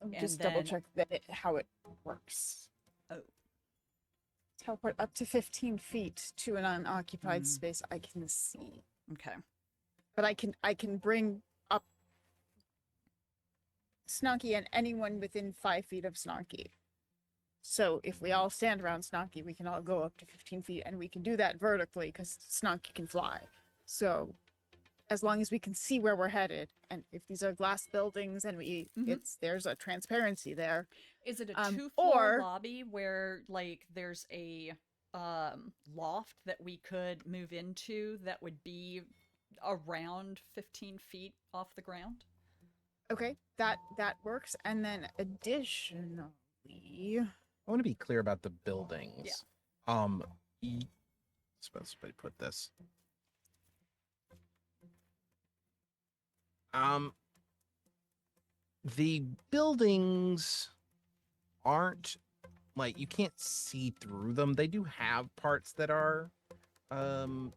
And Just double then- check that how it works. Oh. Teleport up to 15 feet to an unoccupied Mm. space I can see. Okay. But I can bring up Snonky and anyone within 5 feet of Snonky. So if we all stand around Snonky, we can all go up to 15 feet, and we can do that vertically because Snonky can fly. So as long as we can see where we're headed, and if these are glass buildings and Mhm. there's a transparency there. Is it a Um, two-floor or- lobby where like there's a loft that we could move into that would be around 15 feet off the ground? Okay, that works. And then additionally, I want to be clear about the buildings. Suppose somebody put this. The buildings aren't like you can't see through them. They do have parts that are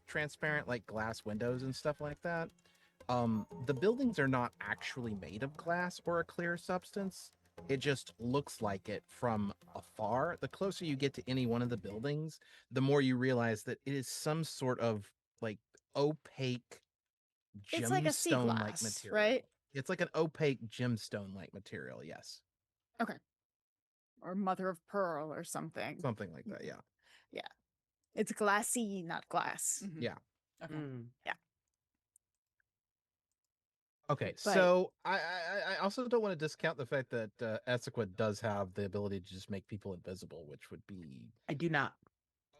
transparent, like glass windows and stuff like that. The buildings are not actually made of glass or a clear substance. It just looks like it from afar. The closer you get to any one of the buildings, the more you realize that it is some sort of like opaque It's like a sea gemstone like glass, material. right? It's like an opaque gemstone like material, yes. Okay. Or mother of pearl or something. Something like that, yeah. Yeah. It's glassy, not glass. Mhm. Yeah. Okay. Mm. Okay, But- so I also don't want to discount the fact that Essequa does have the ability to just make people invisible, which would be. I do not.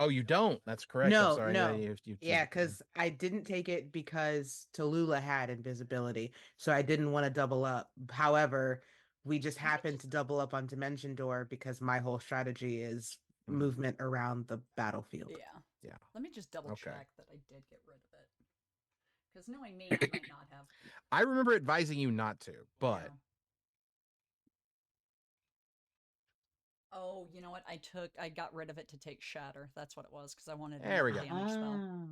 Oh, you don't? That's correct. I'm No, sorry. no. You Yeah, because I didn't take it because Tallulah had invisibility, so I didn't want to double up. However, we just happened to double up on Dimension Door because my whole strategy is Mhm. movement around the battlefield. Yeah. Yeah. Let me just double Okay. check that I did get rid of it. Because knowing me, I might not have. I remember advising you not to, but Yeah. Oh, you know what? I got rid of it to take Shatter. That's what it was, because I wanted There we a go. damage spell.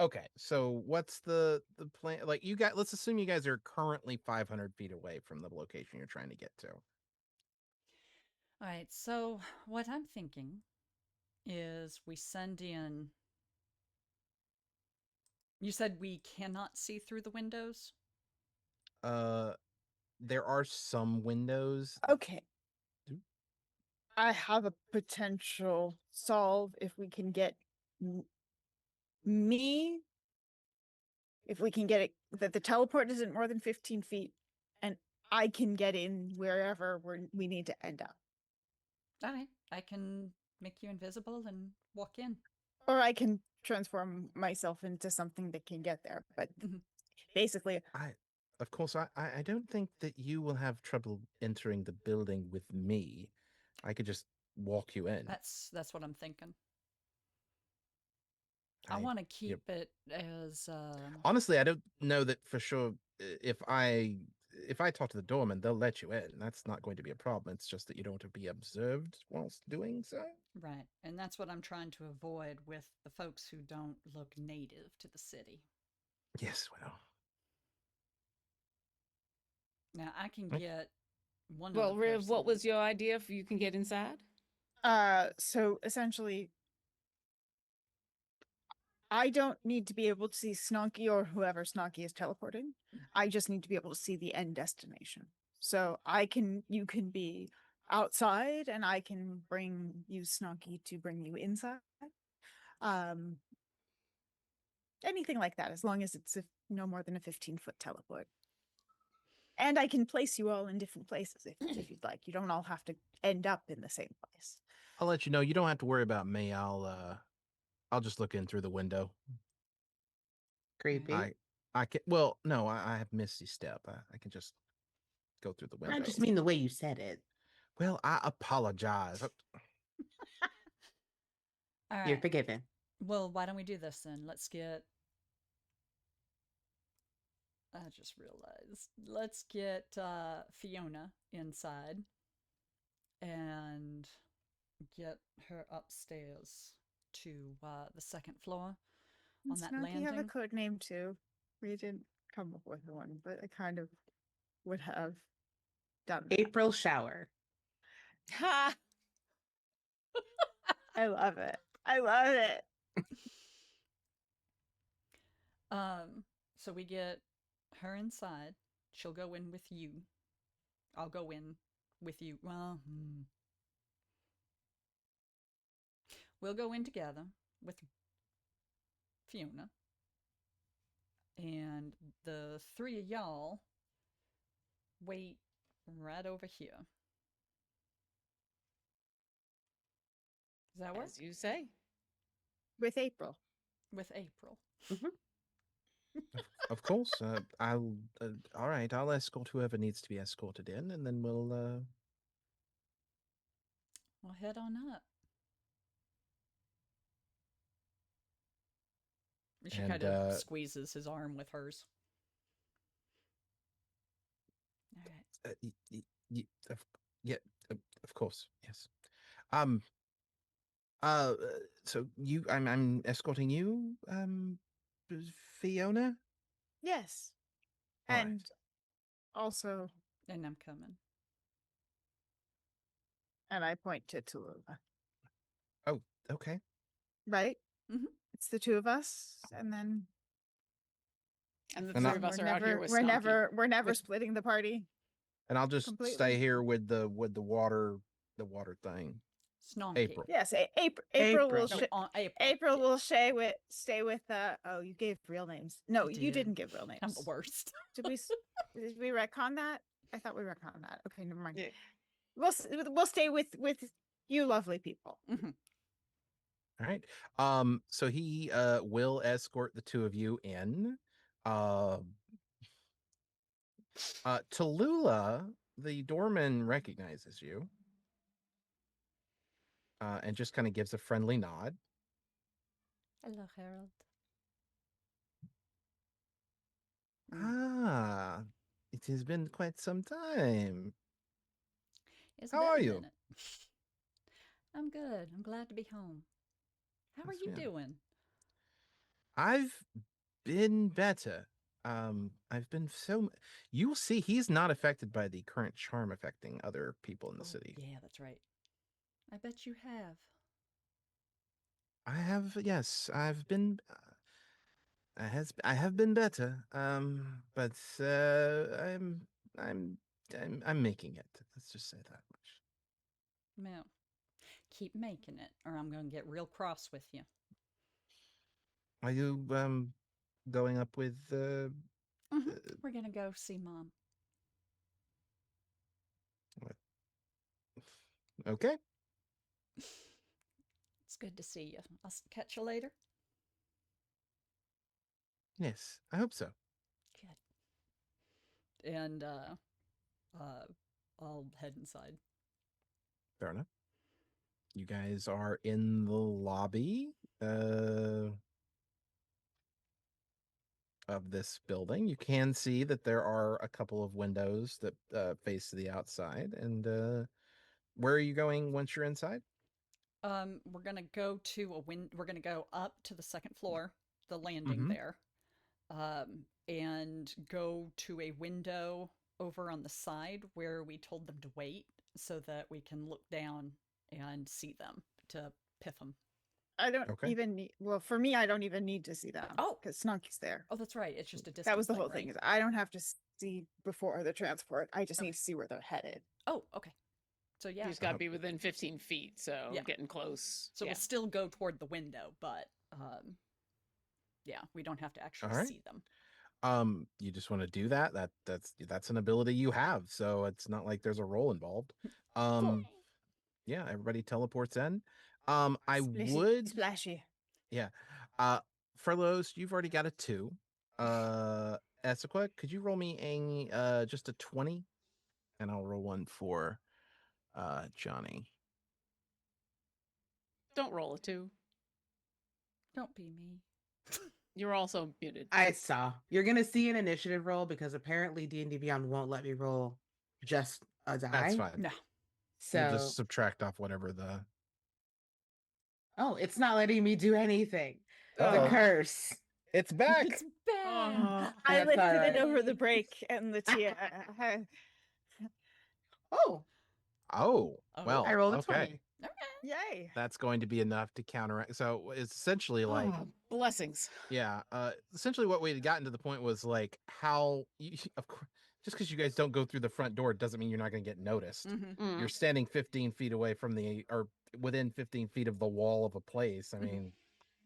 okay. So what's the plan? Like you got. Let's assume you guys are currently 500 feet away from the location you're trying to get to. All right, so what I'm thinking is we send in. You said we cannot see through the windows? Uh, there are some windows. Okay. Oop. I have a potential solve if we can get me. If we can get it, that the teleport isn't more than 15 feet, and I can get in wherever we need to end up. Okay, I can make you invisible and walk in. Or I can transform myself into something that can get there. But Mhm. basically, Of course, I don't think that you will have trouble entering the building with me. I could just walk you in. That's what I'm thinking. I I- want to keep it as Honestly, I don't know that for sure. If I talk to the doorman, they'll let you in. That's not going to be a problem. It's just that you don't want to be observed whilst doing so. right, and that's what I'm trying to avoid with the folks who don't look native to the city. Yes, well. Now I can Mm. get one Well, other Riv, what person. was your idea if you can get inside? so essentially, I don't need to be able to see Snonky or whoever Snonky is teleporting. I just need to be able to see the end destination. So you can be outside and I can use Snonky to bring you inside. Um, anything like that, as long as it's no more than a 15-foot teleport. And I can place you all in different places if you'd like. You don't all have to end up in the same place. I'll let you know. You don't have to worry about me. I'll just look in through the window. Creepy. I can. Well, no, I have Misty Step. I can just go through the window. I just mean the way you said it. Well, I apologize. All You're right. forgiven. Well, why don't we do this then? Let's get. I just realized. Let's get Fiona inside and get her upstairs to the second floor on that Snarky have a landing. code name too. We didn't come up with one, but I kind of would have done that. April shower. Ha! I love it. I love it. So we get her inside. She'll go in with you. I'll go in with you. Well, we'll go in together with Fiona. And the three of y'all wait right over here. Does that work? As you say. With April. With April. Of course. I'll. All right. I'll escort whoever needs to be escorted in, and then we'll. Well, head on up. She And, kind of squeezes his arm with hers. of, yeah, of course, yes. Um. Uh. So I'm escorting you, Fiona. Yes. All right. And also, And I'm coming. and I point to Tallulah, Oh, okay. right? Mhm. It's the two of us, and then And the And three of us are out here with Stomky. we're never splitting the party. And I'll just Completely. stay here with the water thing. Snomky. April. Yes, April. April. Will No, April. April will stay with. Oh, you gave real names. No, I you did. didn't give real names. I'm the worst. Did we retcon that? I thought we retconned that. Okay, never mind. Yeah. We'll stay with you, lovely people. Mhm. All right. So he will escort the two of you in. Tallulah, the doorman recognizes you. And just kind of gives a friendly nod. Hello, Harold. Ah, it has been quite some time. It's How been are a you? minute. I'm good. I'm glad to be home. How are Yes, you ma'am. doing? I've been better. I've been you'll see he's not affected by the current charm affecting other people in the city. Yeah, that's right. I bet you have. I have, yes, I've been I have been better. But I'm I'm making it. Let's just say that much. Well, keep making it, or I'm going to get real cross with you. Are you going up with We're going to go see Mom. what? Okay. It's good to see you. I'll catch you later. Yes, I hope so. Good. And I'll head inside. Fair enough. You guys are in the lobby of this building. You can see that there are a couple of windows that face to the outside. And where are you going once you're inside? We're gonna go to we're gonna go up to the second floor, the landing there, and go to a window over on the side where we told them to wait so that we can look down and see them to piff them. I don't Okay. even need. Well, for me, I don't even need to see them. Oh. because Snunky's there. Oh, that's right. It's just a distance. That was the thing, whole right? thing. Is I don't have to see before the transport. I just need to see where they're headed. Oh, okay. So yeah. You just got to be within 15 feet, so Yeah. getting close. So yeah. we'll still go toward the window, but yeah, we don't have to actually Alright. see them. You just want to do that? That's an ability you have, so it's not like there's a roll involved. Yeah, everybody teleports in. I would Splashy. Yeah. Furloughs, you've already got a 2. Essequa, could you roll me a just a 20? And I'll roll one for Johnny. Don't roll a 2. Don't be me. You're also muted. I saw. You're gonna see an initiative roll because apparently D&D Beyond won't let me roll just a die. That's fine. No. So We'll just subtract off whatever the oh, it's not letting me do anything. The Uh-oh. curse. It's back. It's bad. I That's lifted alright. it over the break and the tea. Oh, Oh, Oh. well, I rolled a okay. 20. Yay! That's going to be enough to counteract. So it's essentially like, Oh, blessings. yeah, essentially what we had gotten to the point was like how, of course, just because you guys don't go through the front door doesn't mean you're not going to get noticed. Mm-hmm. You're standing 15 feet away from or within 15 feet of the wall of a place. I mean,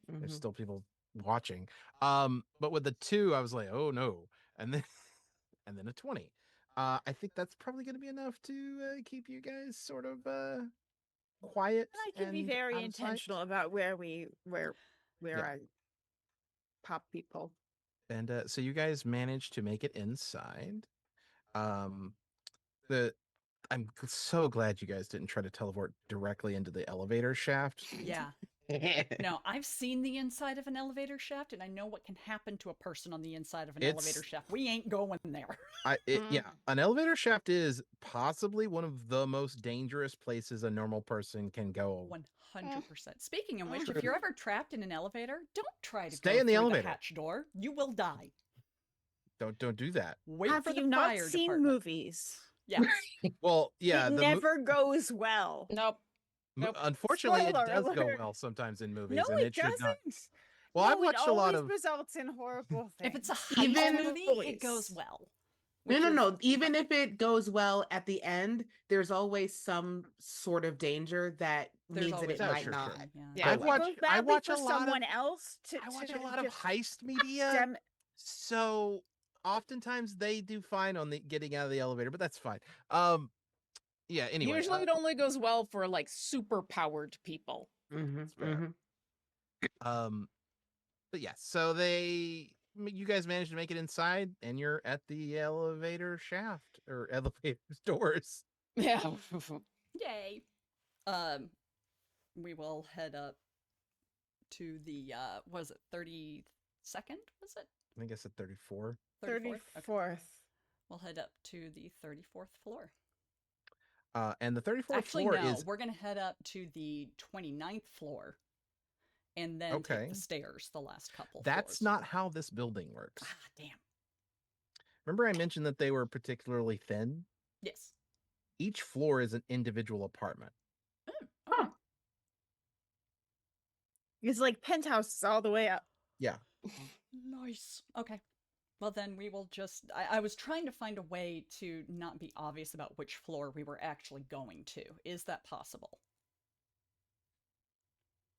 there's still people watching. But with the 2, I was like, oh no, and then and then a 20. I think that's probably going to be enough to keep you guys sort of quiet. And I can be and very out of sight. intentional about where Yeah. I pop people. And so you guys managed to make it inside. The I'm so glad you guys didn't try to teleport directly into the elevator shaft. Yeah. Now, I've seen the inside of an elevator shaft, and I know what can happen to a person on the inside of an elevator shaft. We ain't going there. Yeah, an elevator shaft is possibly one of the most dangerous places a normal person can go. 100%. Speaking of which, True. if you're ever trapped in an elevator, don't try to Stay go in the through elevator. the hatch door. You will die. Don't do that. Wait Have for the you not fire seen department. movies? Yes. Well, yeah, It never goes well. Nope. Nope. unfortunately, Spoiler it does go alert. well sometimes in movies, No, and it it should not. doesn't. Well, No, I've watched it a lot always of. results in horrible things. If it's a heist Even- movie, it Always. goes well. No, Which no, is- no. Even if it goes well at the end, there's always some sort of danger that There's means that it always might sure, not. sure. Yeah. Yeah. I've watched. Goes I badly watch for a lot someone of. else to. I watch to a lot of just heist media, dem- so oftentimes they do fine on the getting out of the elevator, but that's fine. Yeah. Anyway, Usually it only goes well for like super powered people. fair. But yeah, so you guys managed to make it inside, and you're at the elevator shaft or elevator doors. Yeah. Yay. We will head up to the was it 32nd? Was it I think I said 34. 34th? Okay. 34th. We'll head up to the 34th floor. And the 34th Actually, floor no. is We're gonna head up to the 29th floor, and then Okay. take the stairs. The last couple. that's floors. not how this building works. Ah, damn. Remember I mentioned that they were particularly thin? Yes. Each floor is an individual apartment. Okay. It's like penthouses all the way up. Yeah. Nice. Okay. Well, then we will just. I was trying to find a way to not be obvious about which floor we were actually going to. Is that possible?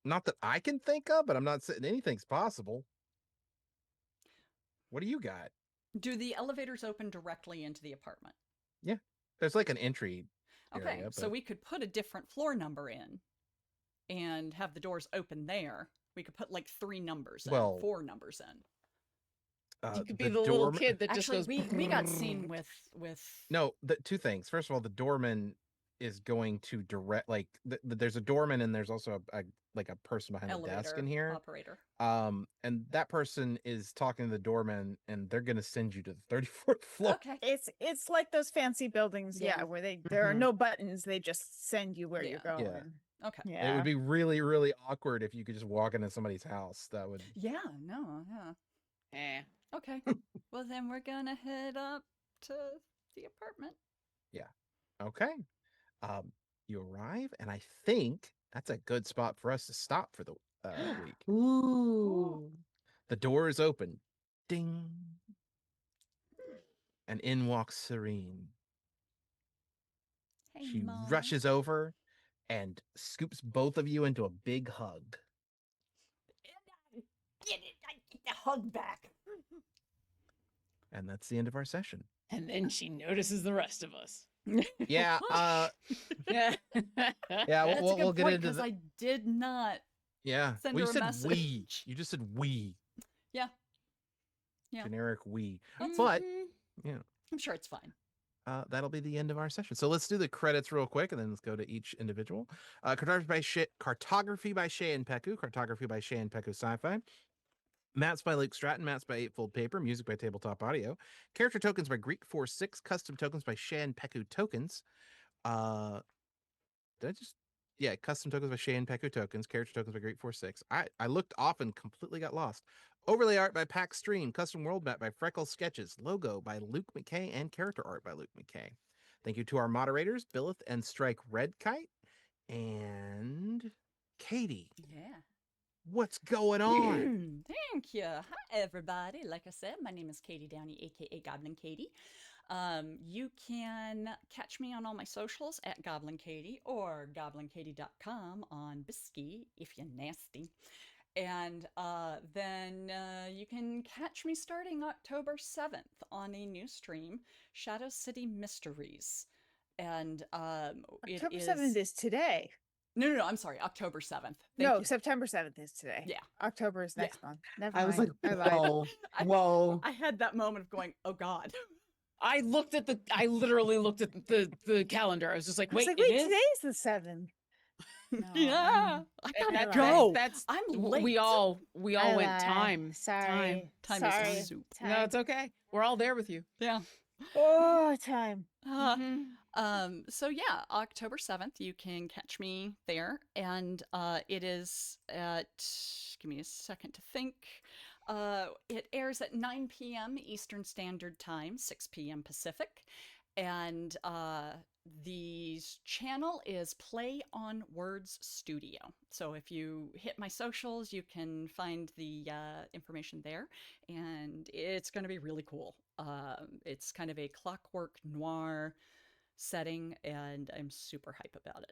Not that I can think of, but I'm not saying anything's possible. What do you got? Do the elevators open directly into the apartment? There's like an entry. Okay, area, so but- we could put a different floor number in and have the doors open there. We could put like 3 numbers in, Well, 4 numbers in. You could be the little doorman- kid that Actually, just goes. we got seen with No, two things. First of all, the doorman is going to direct there's a doorman and there's also a person behind the desk elevator in here. operator. And that person is talking to the doorman and they're gonna send you to the 34th floor. Okay. It's like those fancy buildings, Yeah. where there are Mhm. no buttons. They just send you where you're Yeah. going. Yeah. Okay. Yeah. It would be really, really awkward if you could just walk into somebody's house. That would Yeah, no, yeah. Eh. Okay. Well, then we're gonna head up to the apartment. okay. You arrive, and I think that's a good spot for us to stop for the week. Ooh. The door is open. Ding. And in walks Serene. Hey, She Mom. rushes over and scoops both of you into a big hug. Get it! I get the hug back. And that's the end of our session. And then she notices the rest of us. Yeah, Yeah. yeah, That's we'll a good get point into because the I did not. yeah. send Well, you her a said message. we. You just said we. Yeah. Yeah. Generic we. That's But Mhm. I'm sure it's fine. that'll be the end of our session. So let's do the credits real quick, and then let's go to each individual. Cartography by Shay and Peku. Cartography by Shay and Peku Sci-Fi. Maps by Luke Stratton. Maps by Eightfold Paper. Music by Tabletop Audio. Character tokens by Greek 46. Custom tokens by Shay and Peku Tokens. Did I just? Yeah, custom tokens by Shay and Peku Tokens. Character tokens by Greek 46. I looked off and completely got lost. Overlay art by Pack Stream. Custom world map by Frecklesketches. Logo by Luke McCay and character art by Luke McCay. Thank you to our moderators, Billith and Strike Redkite, and Katie. Yeah. What's going on? Thank you. Hi, everybody. Like I said, my name is Katie Downey, aka Goblin Katie. You can catch me on all my socials at Goblin Katie or goblinkatie.com on Bisky if you're nasty. And then you can catch me starting October 7th on a new stream, Shadow City Mysteries. And it October is 7th is today. No, I'm sorry, October 7th. No, September 7th is today. Yeah. October is Yeah. next month. Never I was like, mind. I lied. whoa, I- whoa. I had that moment of going, oh God. I literally looked at the calendar. I was just like, I was wait, like, it is? today's the 7th. No, Yeah, I And gotta lied. go. That's I'm we late. all I went lied. time. Sorry. Time Sorry. is soup. No, it's okay. We're all there with you. Yeah. Oh, time. Uh, Mm-hmm. so yeah, October 7th, you can catch me there. And it is at, give me a second to think. It airs at 9 p.m. Eastern Standard Time, 6 p.m. Pacific. And the channel is Play on Words Studio. So if you hit my socials, you can find the information there. And it's going to be really cool. It's kind of a clockwork noir setting, and I'm super hype about it.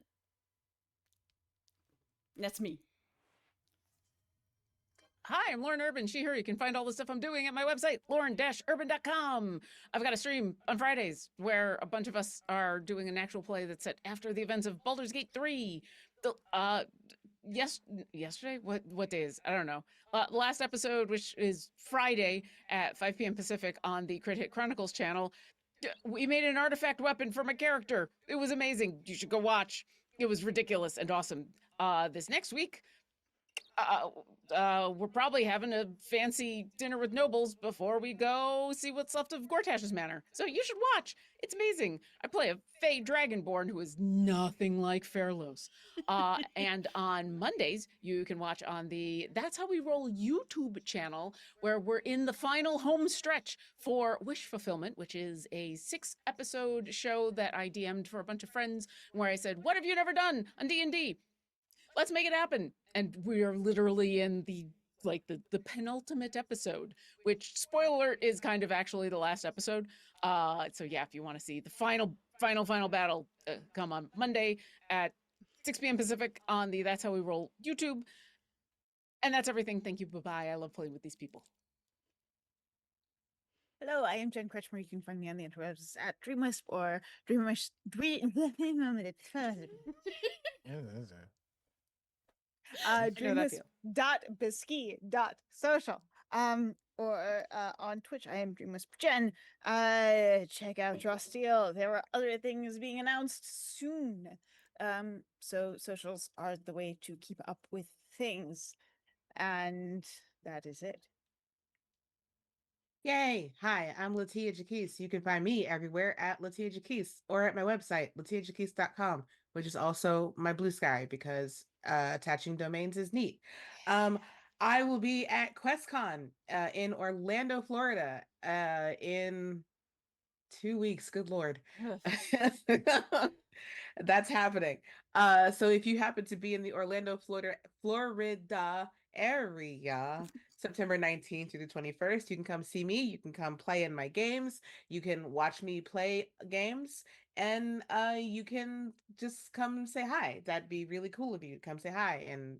That's me. Hi, I'm Lauren Urban, she, her. You can find all the stuff I'm doing at my website, lauren-urban.com. I've got a stream on Fridays where a bunch of us are doing an actual play that's set after the events of Baldur's Gate 3. Yesterday? What day is? I don't know. Last episode, which is Friday at 5 p.m. Pacific on the Crit Hit Chronicles channel, we made an artifact weapon for my character. It was amazing. You should go watch. It was ridiculous and awesome. This next week, we're probably having a fancy dinner with nobles before we go see what's left of Gortash's manor. So you should watch. It's amazing. I play a Fey Dragonborn who is nothing like Fairlos. And on Mondays, you can watch on the That's How We Roll YouTube channel, where we're in the final home stretch for Wish Fulfillment, which is a 6-episode show that I DM'd for a bunch of friends, where I said, what have you never done on D&D? Let's make it happen. And we are literally in the penultimate episode, which, spoiler alert, is kind of actually the last episode. So yeah, if you want to see the final battle, come on Monday at 6 p.m. Pacific on the That's How We Roll YouTube. And that's everything. Thank you. Bye-bye. I love playing with these people. Hello, I am Jen Kretschmer. You can find me on the interwebs at Dreamwisp or Dreamwisp. I know that feel. Dreamwisp.bisky.social. Or on Twitch, I am Dreamwisp Jen. Check out Draw Steel. There are other things being announced soon. So socials are the way to keep up with things. And that is it. Yay! Hi, I'm Latia Jaquise. You can find me everywhere at Latia Jaquise or at my website, latiajaquise.com, which is also my blue sky because attaching domains is neat. I will be at QuestCon in Orlando, Florida in 2 weeks. Good Lord. That's happening. So if you happen to be in the Orlando, Florida area, September 19th through the 21st, you can come see me. You can come play in my games. You can watch me play games, and you can just come say hi. That'd be really cool of you to come say hi and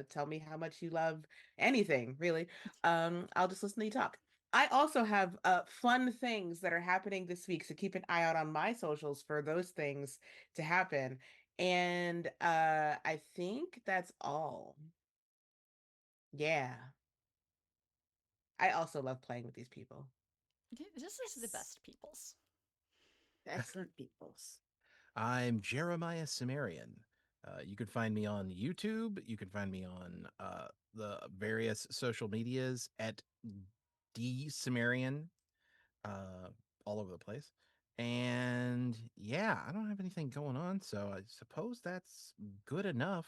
tell me how much you love anything, really. I'll just listen to you talk. I also have fun things that are happening this week, so keep an eye out on my socials for those things to happen. And I think that's all. Yeah. I also love playing with these people. This is the best peoples. Excellent peoples. I'm Jeremiah Cimmerian. You can find me on YouTube. You can find me on the various social medias at D Cimmerian, all over the place. And yeah, I don't have anything going on, so I suppose that's good enough.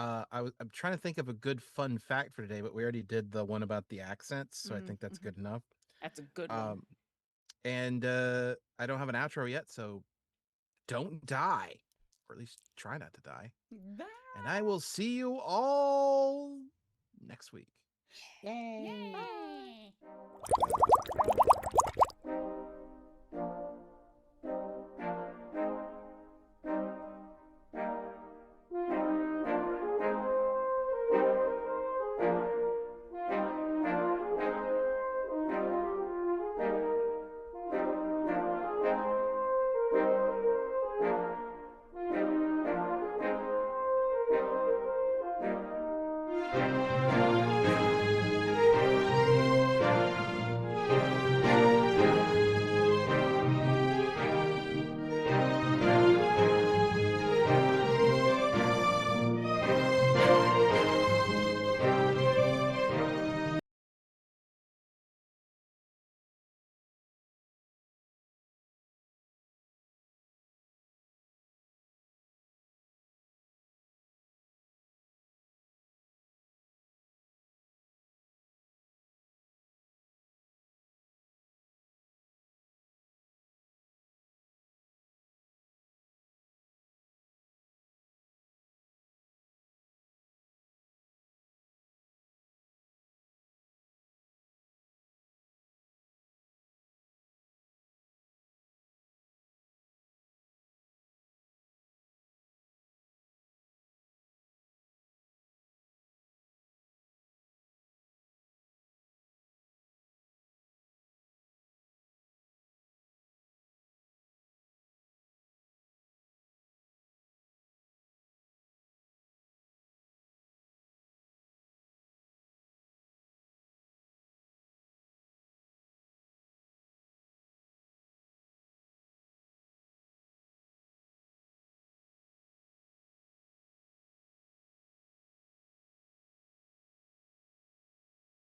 I'm trying to think of a good fun fact for today, but we already did the one about the accents, so I think that's good enough. That's a good one. And I don't have an outro yet, so don't die, or at least try not to die. Bye. And I will see you all next week. Yay. Yay.